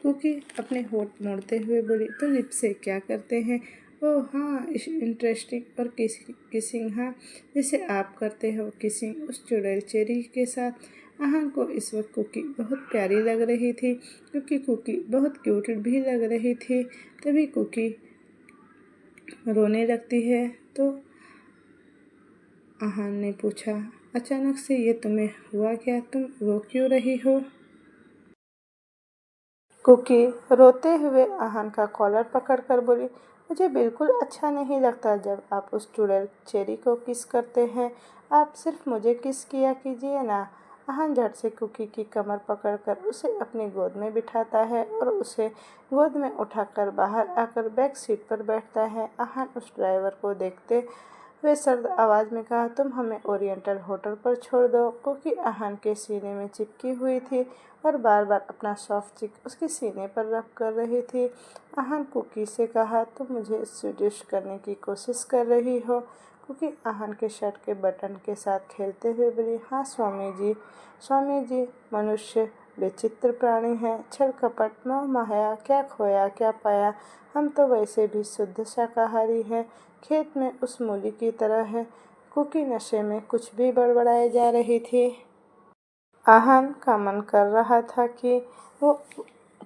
कुकी अपने होंठ मोड़ते हुए बोली, तो लिप से क्या करते हैं। ओह हाँ, इंटरेस्टिंग। और किसिंग, हाँ, जैसे आप करते हो किसिंग उस चुड़ैल चेरी के साथ। आहन को इस वक्त कुकी बहुत प्यारी लग रही थी क्योंकि कुकी बहुत क्यूट भी लग रही थी। तभी कुकी रोने लगती है तो आहन ने पूछा, अचानक से ये तुम्हें हुआ क्या, तुम रो क्यों रही हो। कुकी रोते हुए आहन का कॉलर पकड़कर बोली, मुझे बिल्कुल अच्छा नहीं लगता जब आप उस चुड़ैल चेरी को किस करते हैं। आप सिर्फ मुझे किस किया कीजिए ना। आहन झट से कुकी की कमर पकड़कर उसे अपनी गोद में बिठाता है और उसे गोद में उठाकर बाहर आकर बैक सीट पर बैठता है। आहन उस ड्राइवर को देखते हुए सर्द आवाज़ में कहा, तुम हमें ओरिएंटल होटल पर छोड़ दो। कुकी आहन के सीने में चिपकी हुई थी और बार बार अपना सॉफ्ट चिक उसके सीने पर रब कर रही थी। आहन कुकी से कहा, तुम मुझे सीड्यूस करने की कोशिश कर रही हो। कुकी आहन के शर्ट के बटन के साथ खेलते हुए बोली, हाँ स्वामी जी, मनुष्य विचित्र प्राणी है, छल कपट मोह माया, क्या खोया क्या पाया। हम तो वैसे भी शुद्ध शाकाहारी हैं, खेत में उस मूली की तरह है। कुकी नशे में कुछ भी बड़बड़ाए जा रही थी। आहन का मन कर रहा था कि वो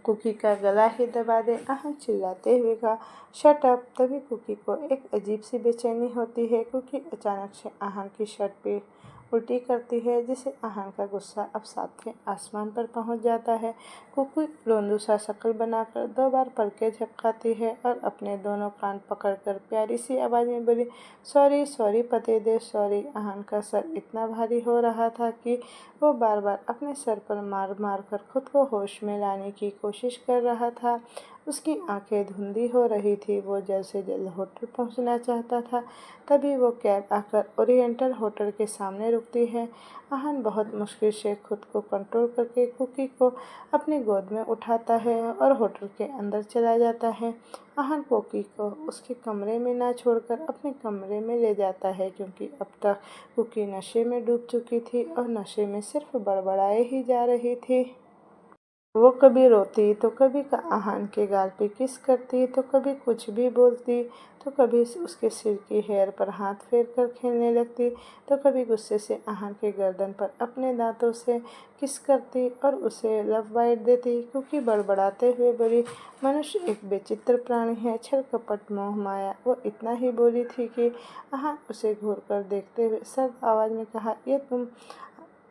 कुकी का गला ही दबा दे। आहन चिल्लाते हुए कहा, शट अप। तभी कुकी को एक अजीब सी बेचैनी होती है क्योंकि अचानक से आहन की शर्ट पे उल्टी करती है, जिसे आहान का गुस्सा अब सातवें आसमान पर पहुंच जाता है। कुकी रोंदू सा शक्ल बनाकर 2 बार पलकें झपकाती है और अपने दोनों कान पकड़कर प्यारी सी आवाज़ में बोली, सॉरी सॉरी पतिदेव, सॉरी। आहान का सर इतना भारी हो रहा था कि वो बार बार अपने सर पर मार मार कर खुद को होश में लाने की कोशिश कर रहा था। उसकी आंखें धुंधली हो रही थी। वो जल्द से जल्द होटल पहुंचना चाहता था। तभी वो कैब आकर ओरिएंटल होटल के सामने रुकती है। आहान बहुत मुश्किल से खुद को कंट्रोल करके कुकी को अपनी गोद में उठाता है और होटल के अंदर चला जाता है। आहान कुकी को उसके कमरे में ना छोड़कर अपने कमरे में ले जाता है, क्योंकि अब तक कुकी नशे में डूब चुकी थी और नशे में सिर्फ बड़बड़ाए ही जा रही थी। वो कभी रोती तो कभी आहान के गाल पे किस करती, तो कभी कुछ भी बोलती, तो कभी उसके सिर की हेयर पर हाथ फेर कर खेलने लगती, तो कभी गुस्से से आहान के गर्दन पर अपने दांतों से किस करती और उसे लव बाइट देती। क्योंकि बड़बड़ाते हुए बोली, मनुष्य एक विचित्र प्राणी है, छल कपट मोह माया। वो इतना ही बोली थी कि आहान उसे घूर कर देखते हुए सर्द आवाज़ में कहा, ये तुम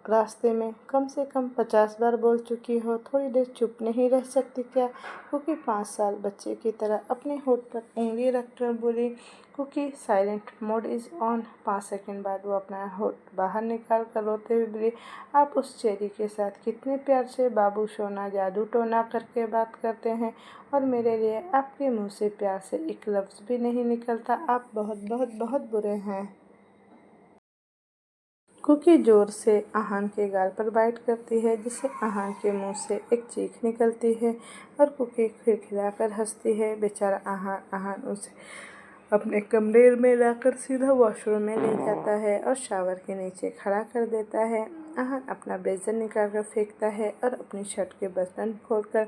रास्ते में कम से कम 50 बार बोल चुकी हो, थोड़ी देर चुप नहीं रह सकती क्या? कुकी 5 साल बच्चे की तरह अपने होठ पर उंगली रखकर बोली। Kuki silent mode is on. 5 second बाद वो अपना होठ बाहर निकाल कर रोते हुए बोली, आप उस चेरी के साथ कितने प्यार से बाबू सोना जादू टोना करके बात करते हैं, और मेरे लिए आपके मुंह से प्यार से एक लफ्ज़ भी नहीं निकलता। आप बहुत बहुत बहुत बुरे हैं। कुकी जोर से आहान के गाल पर बाइट करती है, जिससे आहान के मुंह से एक चीख निकलती है और कुकी खिलखिलाकर हंसती है। बेचारा आहान उसे अपने कमरे में लाकर सीधा वॉशरूम में ले जाता है और शावर के नीचे खड़ा कर देता है। आहान अपना ब्लेजर निकाल कर फेंकता है और अपनी शर्ट के बटन खोलकर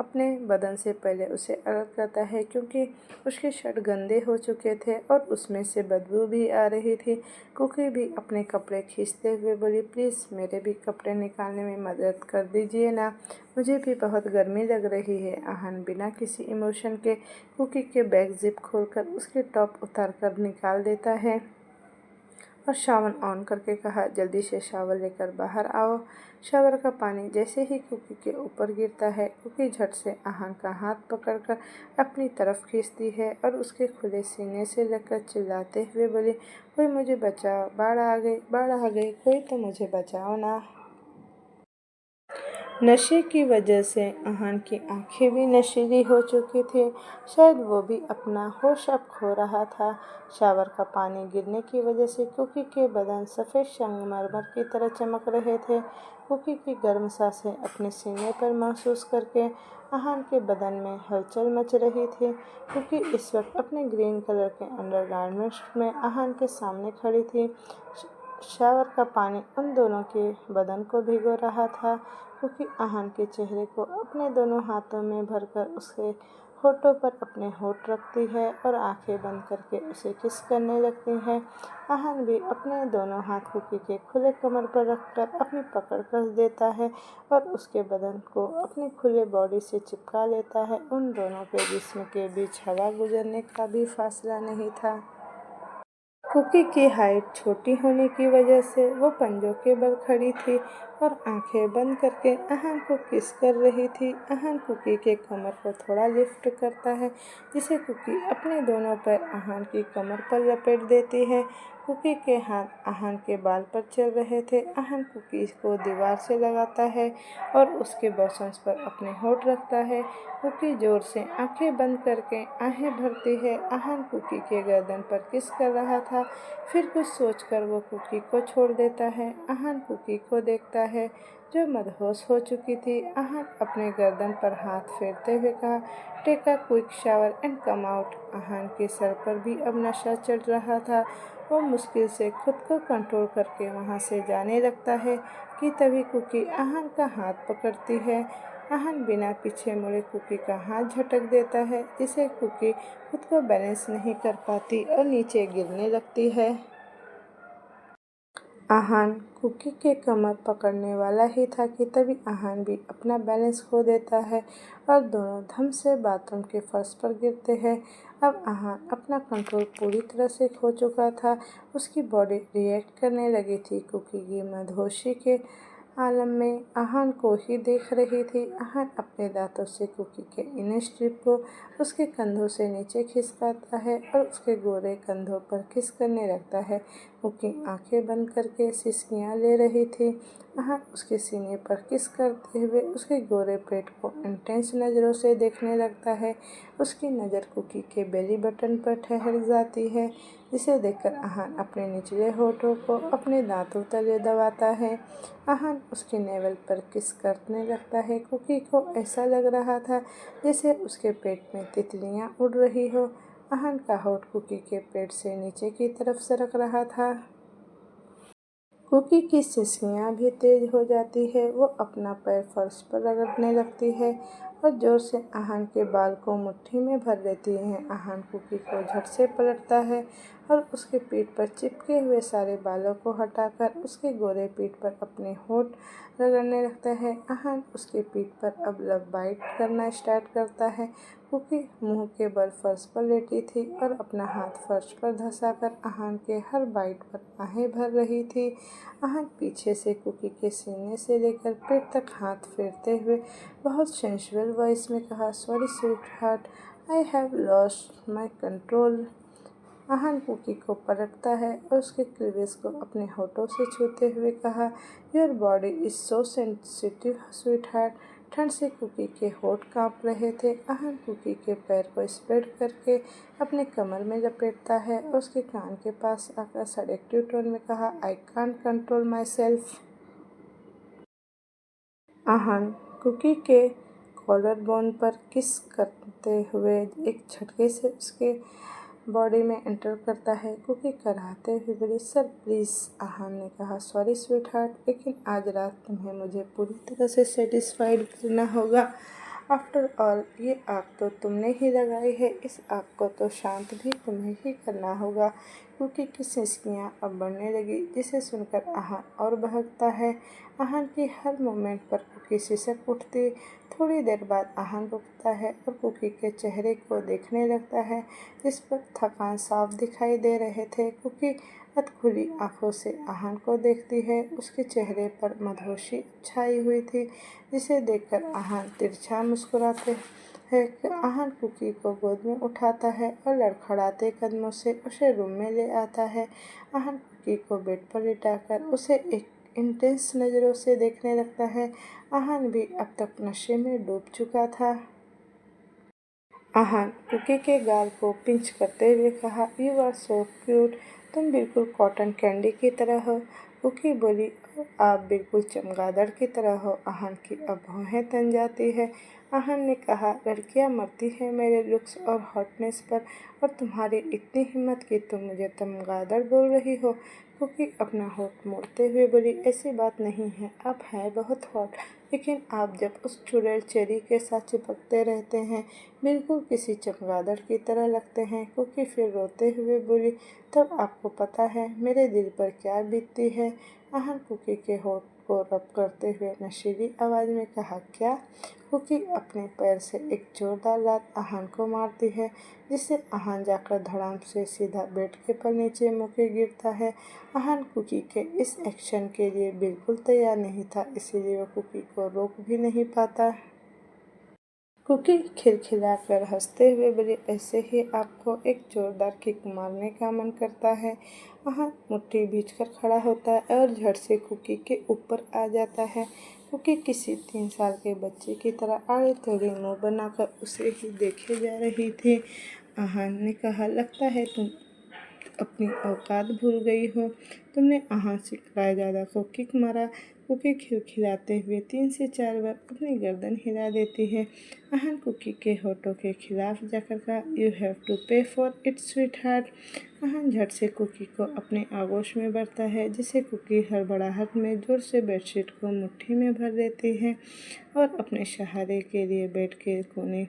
अपने बदन से पहले उसे अलग करता है, क्योंकि उसके शर्ट गंदे हो चुके थे और उसमें से बदबू भी आ रही थी। कुकी भी अपने कपड़े खींचते हुए बोली, प्लीज़ मेरे भी कपड़े निकालने में मदद कर दीजिए ना, मुझे भी बहुत गर्मी लग रही है। आहान बिना किसी इमोशन के कुकी के बैग जिप खोलकर उसके टॉप उतार कर निकाल देता है और शावर ऑन करके कहा, जल्दी से शावर लेकर बाहर आओ। शावर का पानी जैसे ही कुकी के ऊपर गिरता है, कुकी झट से आहान का हाथ पकड़कर अपनी तरफ खींचती है और उसके खुले सीने से लगकर चिल्लाते हुए बोली, कोई मुझे बचाओ, बाढ़ आ गई, बाढ़ आ गई, कोई तो मुझे बचाओ ना। नशे की वजह से आहान की आंखें भी नशीली हो चुकी थी। शायद वो भी अपना होश अब खो रहा था। शावर का पानी गिरने की वजह से कुकी के बदन सफ़ेद संगमरमर की तरह चमक रहे थे। कुकी की गर्म सांसें अपने सीने पर महसूस करके आहान के बदन में हलचल मच रही थी। कुकी इस वक्त अपने ग्रीन कलर के अंडरगारमेंट्स में आहान के सामने खड़ी थी। शावर का पानी उन दोनों के बदन को भिगो रहा था। क्योंकि आहान के चेहरे को अपने दोनों हाथों में भरकर उसके होठों पर अपने होठ रखती है और आंखें बंद करके उसे किस करने लगती है। आहान भी अपने दोनों हाथ कुकी के खुले कमर पर रखकर अपनी पकड़ कस देता है और उसके बदन को अपनी खुले बॉडी से चिपका लेता है। उन दोनों के जिस्म के बीच हवा गुजरने का भी फासला नहीं था। कुकी की हाइट छोटी होने की वजह से वो पंजों के बल खड़ी थी और आंखें बंद करके आहान को किस कर रही थी। आहान कुकी के कमर को थोड़ा लिफ्ट करता है, जिसे कुकी अपने दोनों पैर आहान की कमर पर लपेट देती है। कुकी के हाथ आहान के बाल पर चल रहे थे। आहान कुकी को दीवार से लगाता है और उसके बॉसन्स पर अपने होठ रखता है। कुकी जोर से आंखें बंद करके आहें भरती है। आहान कुकी के गर्दन पर किस कर रहा था। फिर कुछ सोचकर वो कुकी को छोड़ देता है। आहान कुकी को देखता है, जो मदहोश हो चुकी थी। आहान अपने गर्दन पर हाथ फेरते हुए कहा, take a quick shower and come out. Aahan के सर पर भी अब नशा चढ़ रहा था। वो मुश्किल से खुद को कंट्रोल करके वहाँ से जाने लगता है कि तभी कुकी आहान का हाथ पकड़ती है। आहान बिना पीछे मुड़े कुकी का हाथ झटक देता है, जिससे कुकी खुद को बैलेंस नहीं कर पाती और नीचे गिरने लगती है। आहान कुकी के कमर पकड़ने वाला ही था कि तभी आहान भी अपना बैलेंस खो देता है और दोनों धम से बाथरूम के फर्श पर गिरते हैं। अब आहान अपना कंट्रोल पूरी तरह से खो चुका था। उसकी बॉडी रिएक्ट करने लगी थी। कुकी की मदहोशी के आलम में आहान को ही देख रही थी। आहान अपने दांतों से कुकी के इनर स्ट्रिप को उसके कंधों से नीचे खिसकाता है और उसके गोरे कंधों पर किस करने लगता है। कुकी आंखें बंद करके सिसकियां ले रही थी। आहान उसके सीने पर किस करते हुए उसके गोरे पेट को इंटेंस नज़रों से देखने लगता है। उसकी नज़र कुकी के बेली बटन पर ठहर जाती है, जिसे देखकर आहान अपने निचले होठों को अपने दांतों तले दबाता है। आहान उसके नेवल पर किस करने लगता है। कुकी को ऐसा लग रहा था जैसे उसके पेट में तितलियां उड़ रही हो। आहान का होठ कुकी के पेट से नीचे की तरफ सरक रहा था। कुकी की सिसकियां भी तेज हो जाती है। वो अपना पैर फर्श पर रगड़ने लगती है और जोर से आहान के बाल को मुट्ठी में भर लेती है। आहान कुकी को झट से पलटता है और उसके पीठ पर चिपके हुए सारे बालों को हटाकर उसके गोरे पीठ पर अपने होठ रगड़ने लगता है। आहान उसके पीठ पर अब लव बाइट करना स्टार्ट करता है। कुकी मुंह के बल फर्श पर लेटी थी और अपना हाथ फर्श पर धंसाकर आहान के हर बाइट पर आहें भर रही थी। आहान पीछे से कुकी के सीने से लेकर पेट तक हाथ फेरते हुए बहुत सेंसुअल वॉइस में कहा, sorry sweetheart, I have lost my control. Aahan Kuki को पलटता है और उसके क्लीवेज को अपने होठों से छूते हुए कहा, your body is so sensitive sweet heart. ठंड से कुकी के होठ कांप रहे थे। आहान कुकी के पैर को स्प्रेड करके अपने कमर में लपेटता है और उसके कान के पास आकर सेडेक्टिव टोन में कहा, I can't control myself. Aahan Kuki के कॉलर बोन पर किस करते हुए एक झटके से उसके बॉडी में एंटर करता है। कुकी कराहते हुए बोली, सर प्लीज़। आहान ने कहा, सॉरी स्वीट हार्ट, लेकिन आज रात तुम्हें मुझे पूरी तरह से सेटिस्फाइड करना होगा। आफ्टर ऑल ये आग तो तुमने ही लगाई है, इस आग को तो शांत भी तुम्हें ही करना होगा। कुकी की सिसकियां अब बढ़ने लगी, जिसे सुनकर आहान और बहकता है। आहान की हर मूवमेंट पर कुकी सिसक उठती। थोड़ी देर बाद आहान रुकता है और कुकी के चेहरे को देखने लगता है, जिस पर थकान साफ दिखाई दे रहे थे। कुकी अधखुली आंखों से आहान को देखती है। उसके चेहरे पर मदहोशी छाई हुई थी, जिसे देखकर आहान तिरछा मुस्कुराते है। आहान कुकी को गोद में उठाता है और लड़खड़ाते कदमों से उसे रूम में ले आता है। आहान कुकी को बेड पर लिटाकर उसे एक इंटेंस नज़रों से देखने लगता है। आहान भी अब तक नशे में डूब चुका था। आहान कुकी के गाल को पिंच करते हुए कहा, यू आर सो क्यूट, तुम बिल्कुल कॉटन कैंडी की तरह हो। कुकी बोली, और आप बिल्कुल चमगादड़ की तरह हो। आहान की अब भौहें तन जाती है। आहान ने कहा, लड़कियां मरती हैं मेरे लुक्स और हॉटनेस पर, और तुम्हारी इतनी हिम्मत कि तुम मुझे चमगादड़ बोल रही हो। कुकी अपना होठ मोड़ते हुए बोली, ऐसी बात नहीं है, आप हैं बहुत हॉट, लेकिन आप जब उस चुड़ैल चेरी के साथ चिपकते रहते हैं, बिल्कुल किसी चमगादड़ की तरह लगते हैं। कुकी फिर रोते हुए बोली, तब आपको पता है मेरे दिल पर क्या बीतती है। आहान कुकी के होठ को रब करते हुए नशीली आवाज़ में कहा, क्या? कुकी अपने पैर से एक जोरदार लात आहान को मारती है, जिससे आहान जाकर धड़ाम से सीधा बेड के पर नीचे मुँह गिरता है। आहान कुकी के इस एक्शन के लिए बिल्कुल तैयार नहीं था, इसीलिए वो कुकी को रोक भी नहीं पाता। कुकी खिलखिलाकर हंसते हुए बोली, ऐसे ही आपको एक जोरदार किक मारने का मन करता है। वहाँ मुट्ठी भींचकर खड़ा होता है और झट से कुकी के ऊपर आ जाता है। कुकी किसी 3 साल के बच्चे की तरह आड़े टेढ़े मुंह बनाकर उसे ही देखे जा रही थी। आहान ने कहा, लगता है तुम अपनी औकात भूल गई हो, तुमने आहान से ज़्यादा को किक मारा। कुकी खिलखिलाते हुए 3 से 4 बार अपनी गर्दन हिला देती है। आहान कुकी के होठों के खिलाफ जाकर कहा, यू हैव टू पे for it sweet heart. Ahaan झट से कुकी को अपने आगोश में भरता है, जिसे कुकी हड़बड़ाहट में जोर से बेडशीट को मुट्ठी में भर लेती है और अपने सहारे के लिए बेड के कोने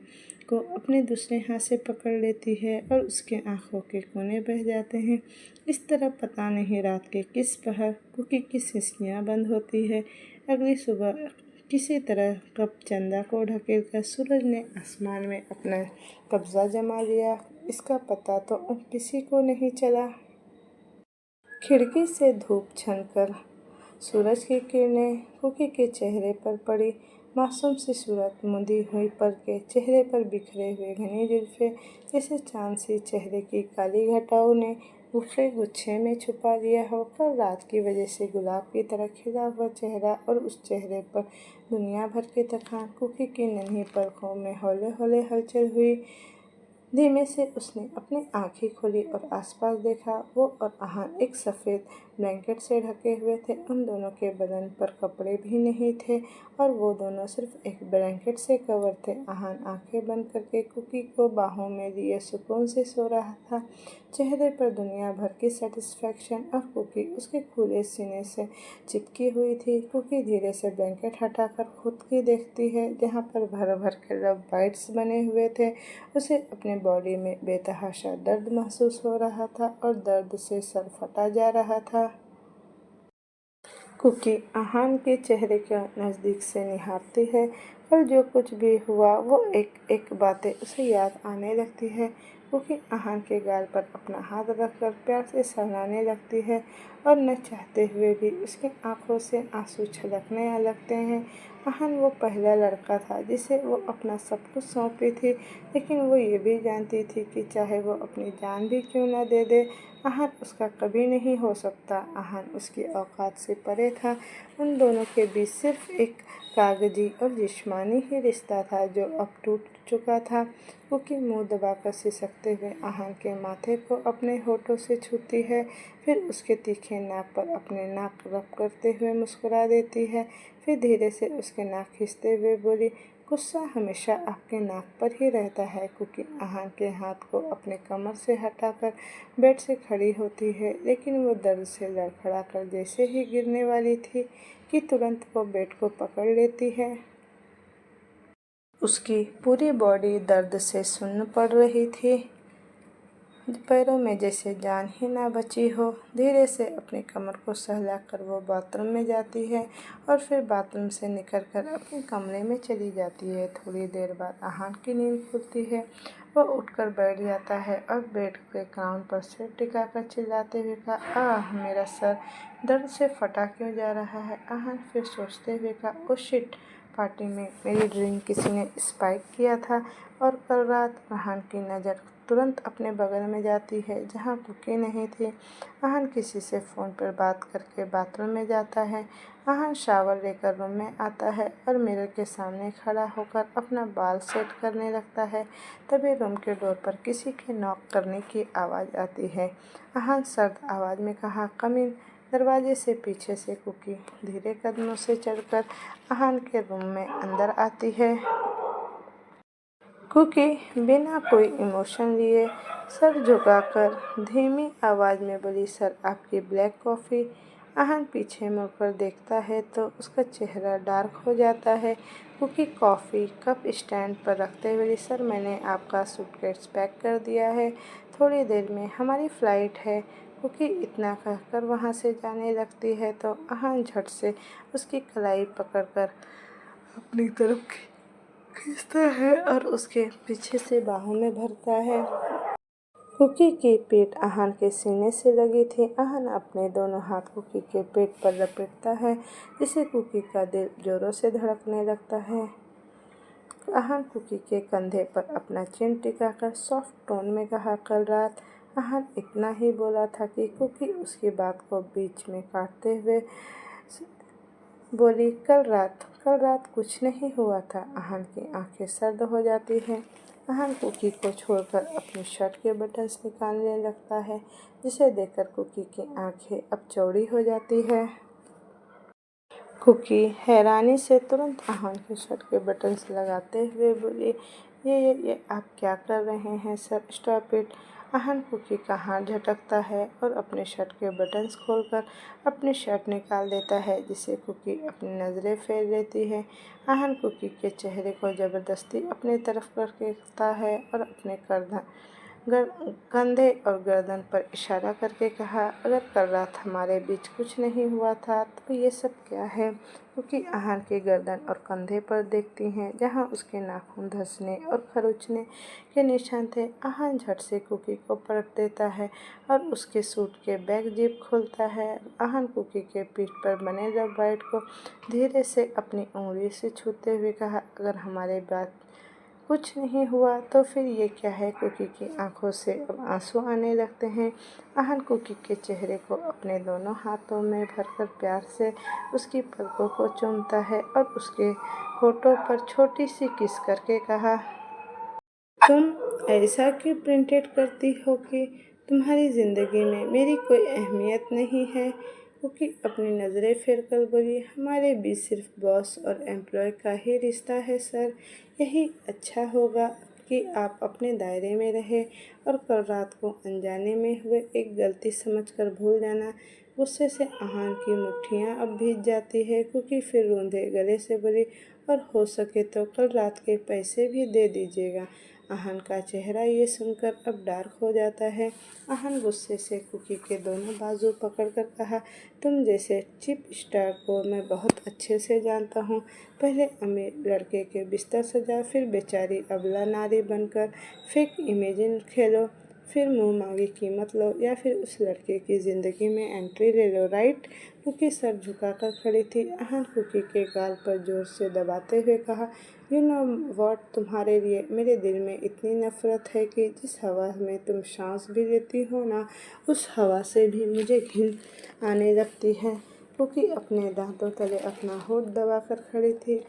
को अपने दूसरे हाथ से पकड़ लेती है और उसके आंखों के कोने बह जाते हैं। इस तरह पता नहीं रात के किस पहर कुकी की सिसकियाँ बंद होती है। अगली सुबह किसी तरह कब चंदा को ढकेलकर सूरज ने आसमान में अपना कब्जा जमा लिया, इसका पता तो किसी को नहीं चला। खिड़की से धूप छनकर सूरज की किरणें कुकी के चेहरे पर पड़ी। मासूम सी सूरत, मुंदी हुई पलकें, चेहरे पर बिखरे हुए घनी जुल्फे, जैसे चांद सी चेहरे की काली घटाओं ने उसे गुच्छे में छुपा लिया हो। कल रात की वजह से गुलाब की तरह खिला हुआ चेहरा और उस चेहरे पर दुनिया भर के थकान। कुकी की नन्ही पलकों में हौले हौले हलचल हुई। धीमे से उसने अपनी आंखें खोली और आसपास देखा। वो और अहान एक सफ़ेद ब्लैंकेट से ढके हुए थे। उन दोनों के बदन पर कपड़े भी नहीं थे और वो दोनों सिर्फ एक ब्लैंकेट से कवर थे। अहान आंखें बंद करके कुकी को बाहों में लिए सुकून से सो रहा था, चेहरे पर दुनिया भर की सेटिस्फैक्शन, और कुकी उसके खुले सीने से चिपकी हुई थी। कुकी धीरे से ब्लैंकेट हटाकर खुद की देखती है, जहाँ पर भर भर के लव बाइट्स बने हुए थे। उसे अपने बॉडी में बेतहाशा दर्द महसूस हो रहा था और दर्द से सर फटा जा रहा था। कुकी अहान के चेहरे के नज़दीक से निहारती है। कल जो कुछ भी हुआ वो एक एक बातें उसे याद आने लगती है। कुकी अहान के गाल पर अपना हाथ रखकर प्यार से सहलाने लगती है और न चाहते हुए भी उसकी आंखों से आंसू छलकने लगते हैं। अहान वो पहला लड़का था जिसे वो अपना सब कुछ सौंपी थी, लेकिन वो ये भी जानती थी कि चाहे वो अपनी जान भी क्यों न दे दे, अहान उसका कभी नहीं हो सकता। अहान उसकी औकात से परे था। उन दोनों के बीच सिर्फ एक कागजी और जिस्मानी ही रिश्ता था जो अब टूट चुका था। कुकी मुंह दबाकर सिसकते हुए अहान के माथे को अपने होठों से छूती है, फिर उसके तीखे नाक पर अपने नाक रब करते हुए मुस्कुरा देती है, फिर धीरे से उसके नाक खींचते हुए बोली, गुस्सा हमेशा आपके नाक पर ही रहता है। कुकी अहान के हाथ को अपने कमर से हटाकर बेड से खड़ी होती है, लेकिन वो दर्द से लड़खड़ाकर जैसे ही गिरने वाली थी कि तुरंत वो बेड को पकड़ लेती है। उसकी पूरी बॉडी दर्द से सुन्न पड़ रही थी, पैरों में जैसे जान ही ना बची हो। धीरे से अपनी कमर को सहलाकर वो बाथरूम में जाती है और फिर बाथरूम से निकलकर अपने कमरे में चली जाती है। थोड़ी देर बाद अहान की नींद खुलती है। वो उठकर बैठ जाता है और बेड के कान पर सिर टिकाकर चिल्लाते हुए कहा, आह मेरा सर दर्द से फटा क्यों जा रहा है। अहान फिर सोचते हुए कहा, ओ शिट, पार्टी में मेरी ड्रिंक किसी ने स्पाइक किया था। और कल रात अहान की नज़र तुरंत अपने बगल में जाती है जहाँ कुकी नहीं थी। अहान किसी से फ़ोन पर बात करके बाथरूम में जाता है। अहान शावर लेकर रूम में आता है और मिरर के सामने खड़ा होकर अपना बाल सेट करने लगता है। तभी रूम के डोर पर किसी के नॉक करने की आवाज़ आती है। अहान सर्द आवाज़ में कहा, कम इन। दरवाजे से पीछे से कुकी धीरे कदमों से चढ़कर अहान के रूम में अंदर आती है। कुकी बिना कोई इमोशन लिए सर झुकाकर धीमी आवाज़ में बोली, सर आपकी ब्लैक कॉफ़ी। अहान पीछे मुड़कर देखता है तो उसका चेहरा डार्क हो जाता है। कुकी कॉफ़ी कप स्टैंड पर रखते हुए, सर मैंने आपका सूटकेस पैक कर दिया है, थोड़ी देर में हमारी फ़्लाइट है। कुकी इतना कहकर वहाँ से जाने लगती है तो अहान झट से उसकी कलाई पकड़कर अपनी तरफ खींचता है और उसके पीछे से बाहों में भरता है। कुकी की पीठ अहान के सीने से लगी थी। अहान अपने दोनों हाथ कुकी के पेट पर लपेटता है, जिससे कुकी का दिल जोरों से धड़कने लगता है। अहान कुकी के कंधे पर अपना चिन टिकाकर सॉफ्ट टोन में कहा, कल रात। अहान इतना ही बोला था कि कुकी उसकी बात को बीच में काटते हुए बोली, कल रात कुछ नहीं हुआ था। अहान की आंखें सर्द हो जाती हैं। अहान कुकी को छोड़कर अपनी शर्ट के बटन्स निकालने लगता है, जिसे देखकर कुकी की आंखें अब चौड़ी हो जाती है। कुकी हैरानी से तुरंत अहान के शर्ट के बटन्स लगाते हुए बोली, ये आप क्या कर रहे हैं sir, stop it. Aahan Kuki का हाथ झटकता है और अपने शर्ट के बटन्स खोलकर अपनी शर्ट निकाल देता है, जिसे कुकी अपनी नज़रें फेर लेती है। आहन कुकी के चेहरे को ज़बरदस्ती अपनी तरफ करता है और अपने कंधे और गर्दन पर इशारा करके कहा, अगर कल रात हमारे बीच कुछ नहीं हुआ था तो ये सब क्या है? क्योंकि आहन की गर्दन और कंधे पर देखती हैं, जहां उसके नाखून धंसने और खरोंचने के निशान थे। आहन झट से कुकी को पलट देता है और उसके सूट के बैक जिप खोलता है। आहन कुकी के पीठ पर बने रब बैंड को धीरे से अपनी उंगली से छूते हुए कहा, अगर हमारे बात कुछ नहीं हुआ तो फिर ये क्या है? कुकी की आंखों से अब आंसू आने लगते हैं। आहन कुकी के चेहरे को अपने दोनों हाथों में भरकर प्यार से उसकी पलकों को चूमता है और उसके होठों पर छोटी सी किस करके कहा, तुम ऐसा क्यों प्रिटेंड करती हो कि तुम्हारी ज़िंदगी में मेरी कोई अहमियत नहीं है? कुकी अपनी नज़रें फेर कर बोली, हमारे बीच सिर्फ बॉस और एम्प्लॉय का ही रिश्ता है सर। यही अच्छा होगा कि आप अपने दायरे में रहे और कल रात को अनजाने में हुए एक गलती समझकर भूल जाना। गुस्से से आहन की मुट्ठियाँ अब भीग जाती है। कुकी फिर रूंधे गले से बोली, और हो सके तो कल रात के पैसे भी दे दीजिएगा। आहन का चेहरा ये सुनकर अब डार्क हो जाता है। आहन गुस्से से कुकी के दोनों बाजू पकड़कर कहा, तुम जैसे चीप स्टार को मैं बहुत अच्छे से जानता हूँ। पहले अमीर लड़के के बिस्तर सजा, फिर बेचारी अबला नारी बनकर फेक इमेजिन खेलो, फिर मुंह मांगी कीमत लो, या फिर उस लड़के की ज़िंदगी में एंट्री ले लो, राइट? कुकी सर झुकाकर खड़ी थी। आहन कुकी के गाल पर जोर से दबाते हुए कहा, यू नो वॉट, तुम्हारे लिए मेरे दिल में इतनी नफरत है कि जिस हवा में तुम सांस भी लेती हो ना, उस हवा से भी मुझे घिन आने लगती है। कुकी अपने दांतों तले अपना होठ दबाकर खड़ी थी।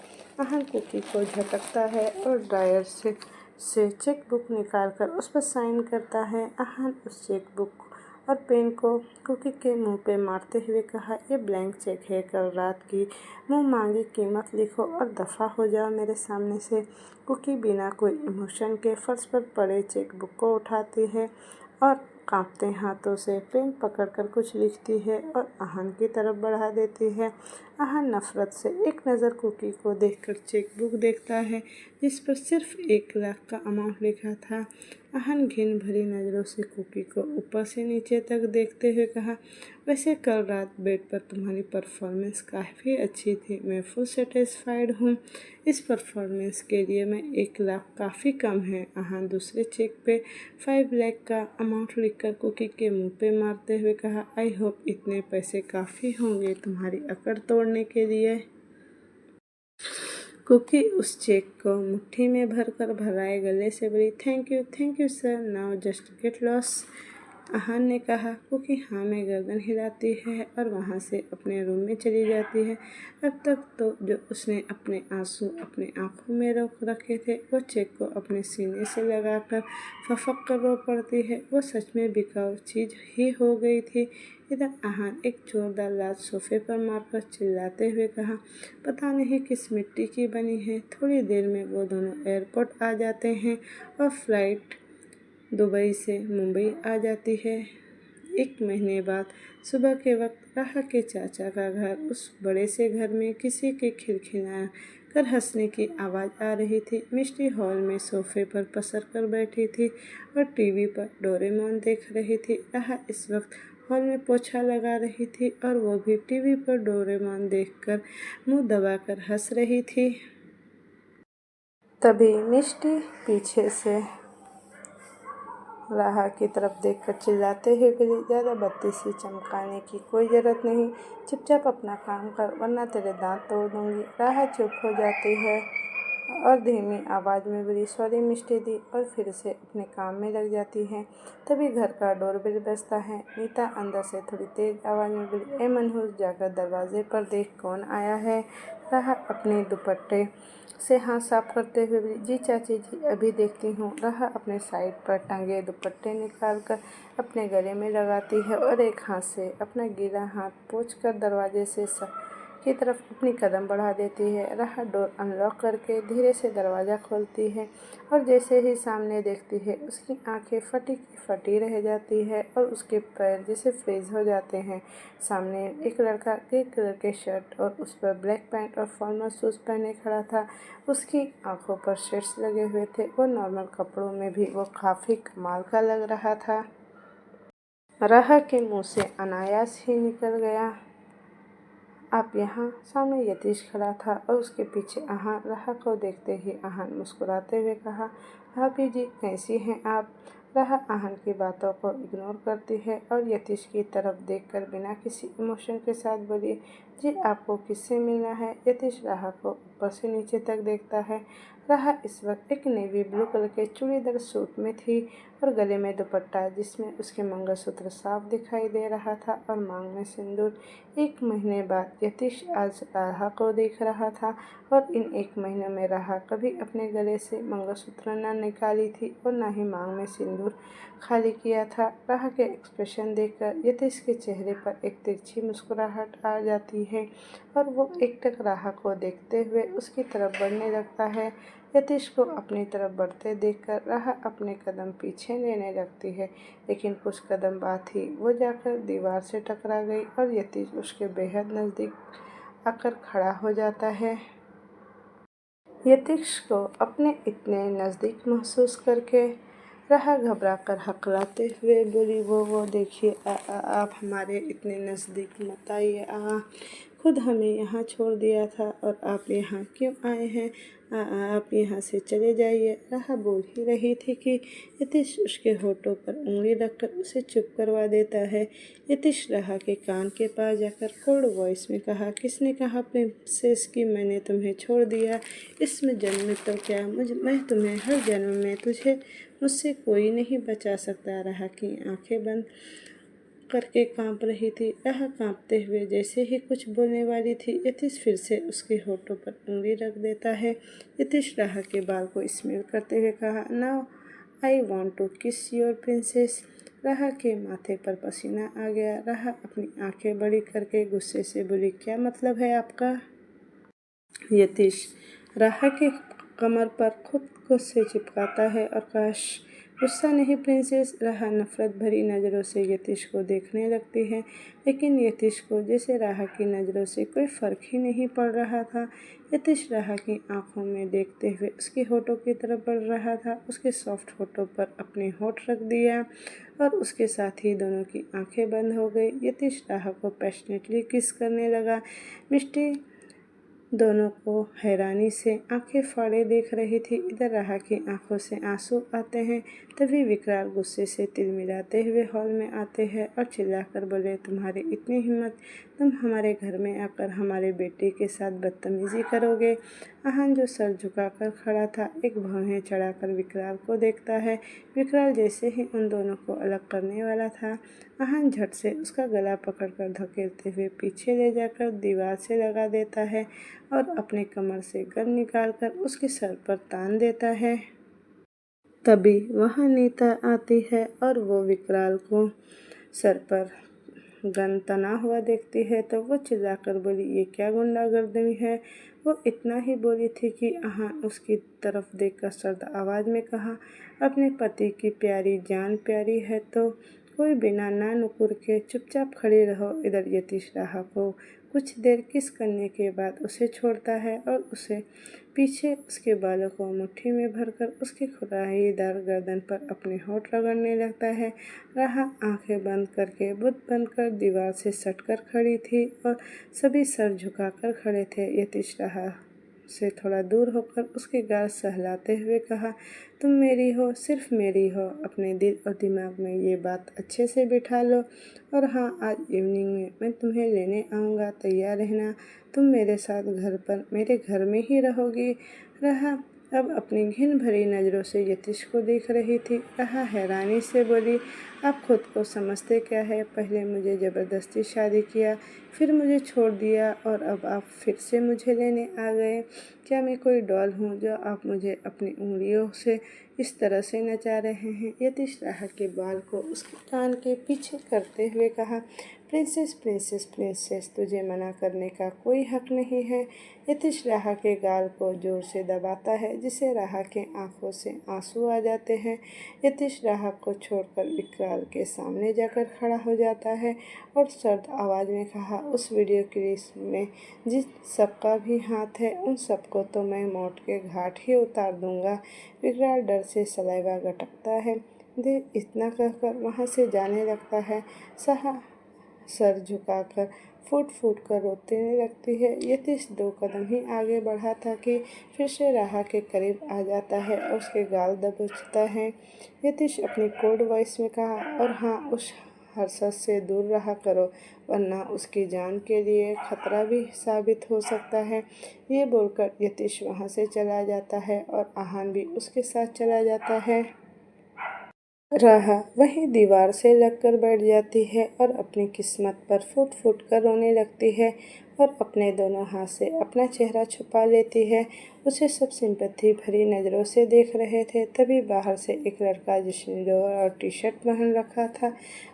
आहन कुकी को झटकता है और ड्रायर से चेक बुक निकालकर उस पर साइन करता है। आहन उस चेक बुक और पेन को कुकी के मुंह पे मारते हुए कहा, ये ब्लैंक चेक है, कल रात की मुंह मांगी कीमत लिखो और दफ़ा हो जाओ मेरे सामने से। कुकी बिना कोई इमोशन के फर्श पर पड़े चेक बुक को उठाती है और कांपते हाथों से पेन पकड़कर कुछ लिखती है और आहन की तरफ बढ़ा देती है। आहन नफरत से एक नज़र कुकी को देखकर चेक बुक देखता है, जिस पर सिर्फ 1 लाख का अमाउंट लिखा था। आहन घिन भरी नज़रों से कुकी को ऊपर से नीचे तक देखते हुए कहा, वैसे कल रात बेड पर तुम्हारी परफॉर्मेंस काफ़ी अच्छी थी, मैं फुल सेटिस्फाइड हूँ। इस परफॉर्मेंस के लिए मैं 1 लाख काफ़ी कम है। आहन दूसरे चेक पे 5 लाख का अमाउंट लिखकर कुकी के मुंह पे मारते हुए कहा, आई होप इतने पैसे काफ़ी होंगे तुम्हारी अकड़ तोड़ने के लिए। कुकी उस चेक को मुट्ठी में भरकर भराए गले से बोली, thank you sir, now just get lost. Aahan ने कहा। कुकी हाँ में गर्दन हिलाती है और वहाँ से अपने रूम में चली जाती है। अब तक तो जो उसने अपने आंसू अपने आंखों में रोक रखे थे, वो चेक को अपने सीने से लगाकर फफक कर रो पड़ती है। वो सच में बिकाऊ चीज़ ही हो गई थी। इधर आहन एक जोरदार लात सोफे पर मारकर चिल्लाते हुए कहा, पता नहीं किस मिट्टी की बनी है। थोड़ी देर में वो दोनों एयरपोर्ट आ जाते हैं और फ्लाइट दुबई से मुंबई आ जाती है। 1 महीने बाद सुबह के वक्त राह के चाचा का घर, उस बड़े से घर में किसी के खिलखिला कर हंसने की आवाज़ आ रही थी। मिष्टी हॉल में सोफे पर पसर कर बैठी थी और टीवी पर डोरेमोन देख रही थी। राह इस वक्त हॉल में पोछा लगा रही थी और वो भी टीवी पर डोरेमोन देखकर मुंह दबाकर हंस रही थी। तभी मिष्टी पीछे से राह की तरफ देखकर चिल्लाते हुए बोली, ज़्यादा बत्ती सी चमकाने की कोई ज़रूरत नहीं, चुपचाप अपना काम कर वरना तेरे दांत तोड़ दूंगी। राह चुप हो जाती है और धीमी आवाज़ में बोली, सॉरी मिष्टी दी, और फिर से अपने काम में लग जाती है। तभी घर का डोरबेल बजता है। नीता अंदर से थोड़ी तेज आवाज़ में बोली, ए मनहूस, जाकर दरवाजे पर देख कौन आया है। राह अपने दुपट्टे से हाथ साफ करते हुए बोली, जी चाची जी, अभी देखती हूँ। राह अपने साइड पर टंगे दुपट्टे निकालकर अपने गले में लगाती है और एक हाथ से अपना गीला हाथ पोंछकर दरवाजे से की तरफ अपनी कदम बढ़ा देती है। राहा डोर अनलॉक करके धीरे से दरवाज़ा खोलती है और जैसे ही सामने देखती है उसकी आंखें फटी की फटी रह जाती है और उसके पैर जैसे फ्रीज हो जाते हैं। सामने एक लड़का ग्रे कलर के शर्ट और उस पर ब्लैक पैंट और फॉर्मल शूज़ पहने खड़ा था। उसकी आंखों पर शेड्स लगे हुए थे। वो नॉर्मल कपड़ों में भी वो काफ़ी कमाल का लग रहा था। राहा के मुंह से अनायास ही निकल गया, आप यहाँ। सामने यतीश खड़ा था और उसके पीछे आहान। राहा को देखते ही आहान मुस्कुराते हुए कहा, भाभी जी कैसी हैं आप? राहा आहान की बातों को इग्नोर करती है और यतीश की तरफ देखकर बिना किसी इमोशन के साथ बोली, जी आपको किससे मिलना है? यतीश राहा को ऊपर से नीचे तक देखता है। राहा इस वक्त एक नेवी ब्लू कलर के चूड़ीदार सूट में थी और गले में दुपट्टा जिसमें उसके मंगलसूत्र साफ दिखाई दे रहा था और मांग में सिंदूर। 1 महीने बाद यतीश आज राहा को देख रहा था और इन 1 महीनों में राहा कभी अपने गले से मंगलसूत्र न निकाली थी और न ही मांग में सिंदूर खाली किया था। राहा के एक्सप्रेशन देखकर यतीश के चेहरे पर एक तिरछी मुस्कुराहट आ जाती है और वो एकटक राहा को देखते हुए उसकी तरफ बढ़ने लगता है। यतीश को अपनी तरफ बढ़ते देखकर राहा अपने कदम पीछे लेने लगती है, लेकिन कुछ कदम बाद ही वो जाकर दीवार से टकरा गई और यतीश उसके बेहद नज़दीक आकर खड़ा हो जाता है। यतीश को अपने इतने नज़दीक महसूस करके राहा घबराकर हकलाते हुए बोली, वो देखिए, आप हमारे इतने नज़दीक मत आइए। खुद हमें यहाँ छोड़ दिया था और आप यहाँ क्यों आए हैं? आप यहाँ से चले जाइए। राहा बोल ही रही थी कि यतीश उसके होठों पर उंगली रखकर उसे चुप करवा देता है। यतीश राहा के कान के पास जाकर कोल्ड वॉइस में कहा, किसने कहा प्रिंसेस कि मैंने तुम्हें छोड़ दिया? इसमें जन्म में तो क्या, मैं तुम्हें हर जन्म में तुझे मुझसे कोई नहीं बचा सकता। राहा की आंखें बंद करके कांप रही थी। राहा कांपते हुए जैसे ही कुछ बोलने वाली थी, यतीश फिर से उसके होठों पर उंगली रख देता है। यतीश राहा के बाल को स्मेल करते हुए कहा, now I want to kiss your princess. Raha के माथे पर पसीना आ गया। राहा अपनी आंखें बड़ी करके गुस्से से बोली, क्या मतलब है आपका? यतीश राहा के कमर पर खुद को से चिपकाता है और काश, गुस्सा नहीं प्रिंसेस। राहा नफरत भरी नज़रों से यतीश को देखने लगती है, लेकिन यतीश को जैसे राहा की नज़रों से कोई फ़र्क ही नहीं पड़ रहा था। यतीश राहा की आंखों में देखते हुए उसके होठों की तरफ बढ़ रहा था। उसके सॉफ्ट होठों पर अपने होठ रख दिया और उसके साथ ही दोनों की आंखें बंद हो गई। यतीश राहा को पैशनेटली किस करने लगा। मिष्टी दोनों को हैरानी से आंखें फाड़े देख रही थी। इधर राहा की आंखों से आंसू आते हैं। तभी विकराल गुस्से से तिलमिलाते हुए हॉल में आते हैं और चिल्लाकर बोले, तुम्हारी इतनी हिम्मत, तुम हमारे घर में आकर हमारे बेटे के साथ बदतमीजी करोगे? आहान जो सर झुकाकर खड़ा था, एक भौहें चढ़ाकर विकराल को देखता है। विकराल जैसे ही उन दोनों को अलग करने वाला था, आहान झट से उसका गला पकड़कर धकेलते हुए पीछे ले जाकर दीवार से लगा देता है और अपने कमर से गन निकालकर उसके सर पर तान देता है। तभी वहाँ नीता आती है और वो विकराल को सर पर गन तना हुआ देखती है तो वो चिल्लाकर बोली, ये क्या गुंडागर्दी है? वो इतना ही बोली थी कि आहान उसकी तरफ देखकर सर्द आवाज़ में कहा, अपने पति की प्यारी जान प्यारी है तो कोई बिना ना नुकुर के चुपचाप खड़ी रहो। इधर यतीश राहा को कुछ देर किस करने के बाद उसे छोड़ता है और उसे पीछे उसके बालों को मुट्ठी में भरकर उसके खुदाईदार गर्दन पर अपने होठ रगड़ने लगता है। राहा आंखें बंद करके बुत बंद कर दीवार से सटकर खड़ी थी और सभी सर झुकाकर खड़े थे। यतीश राहा से थोड़ा दूर होकर उसके गाल सहलाते हुए कहा, तुम मेरी हो, सिर्फ मेरी हो। अपने दिल और दिमाग में ये बात अच्छे से बिठा लो। और हाँ, आज इवनिंग में मैं तुम्हें लेने आऊँगा, तैयार रहना। तुम मेरे साथ घर पर मेरे घर में ही रहोगी। राहा अब अपनी घिन भरी नज़रों से यतीश को देख रही थी। राहा हैरानी से बोली, आप खुद को समझते क्या है? पहले मुझे ज़बरदस्ती शादी किया, फिर मुझे छोड़ दिया और अब आप फिर से मुझे लेने आ गए। क्या मैं कोई डॉल हूँ जो आप मुझे अपनी उंगलियों से इस तरह से नचा रहे हैं? यतीश राहा के बाल को उसके कान के पीछे करते हुए कहा, प्रिंसेस प्रिंसेस प्रिंसेस, तुझे मना करने का कोई हक नहीं है। यतीश राहा के गाल को जोर से दबाता है, जिससे राहा के आंखों से आंसू आ जाते हैं। यतीश राहा को छोड़कर विकराल के सामने जाकर खड़ा हो जाता है और सर्द आवाज़ में कहा, उस वीडियो क्लिप में जिस सबका भी हाथ है, उन सबको तो मैं मौत के घाट ही उतार दूंगा। विकराल डर से सलाइवा गटकता है। देव इतना कहकर वहाँ से जाने लगता है। साहा सर झुकाकर फूट फूट कर रोने लगती है। यतीश 2 कदम ही आगे बढ़ा था कि फिर से राहा के करीब आ जाता है और उसके गाल दबोचता है। यतीश अपनी कोड वॉइस में कहा, और हाँ, उस हर्षद से दूर रहा करो, वरना उसकी जान के लिए खतरा भी साबित हो सकता है। ये बोलकर यतीश वहाँ से चला जाता है और आहान भी उसके साथ चला जाता है। राहा वहीं दीवार से लगकर बैठ जाती है और अपनी किस्मत पर फूट फूट कर रोने लगती है और अपने दोनों हाथ से अपना चेहरा छुपा लेती है। उसे सब सिंपैथी भरी नज़रों से देख रहे थे। तभी बाहर से एक लड़का, जिसने लोअर और टी शर्ट पहन रखा था,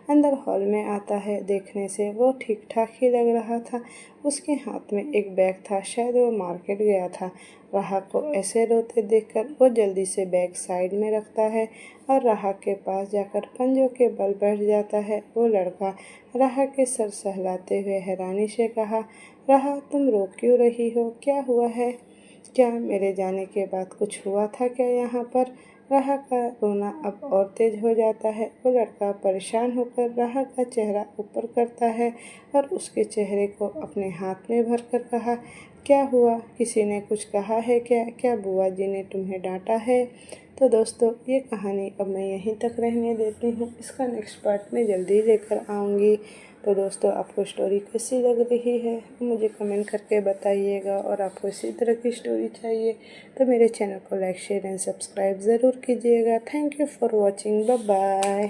अंदर हॉल में आता है। देखने से वो ठीक ठाक ही लग रहा था। उसके हाथ में एक बैग था, शायद वो मार्केट गया था। राहा को ऐसे रोते देखकर वो जल्दी से बैग साइड में रखता है और राहा के पास जाकर पंजों के बल बैठ जाता है। वो लड़का राहा के सर सहलाते हुए हैरानी से कहा, राहा, तुम रो क्यों रही हो? क्या हुआ है? क्या मेरे जाने के बाद कुछ हुआ था क्या यहाँ पर? राहा का रोना अब और तेज हो जाता है। वो लड़का परेशान होकर राहा का चेहरा ऊपर करता है और उसके चेहरे को अपने हाथ में भरकर कहा, क्या हुआ? किसी ने कुछ कहा है क्या? क्या बुआ जी ने तुम्हें डांटा है? तो दोस्तों, ये कहानी अब मैं यहीं तक रहने देती हूँ। इसका नेक्स्ट पार्ट मैं जल्दी लेकर आऊँगी। तो दोस्तों, आपको स्टोरी कैसी लग रही है मुझे कमेंट करके बताइएगा, और आपको इसी तरह की स्टोरी चाहिए तो मेरे चैनल को लाइक, शेयर एंड सब्सक्राइब ज़रूर कीजिएगा। Thank you for watching. Bye bye.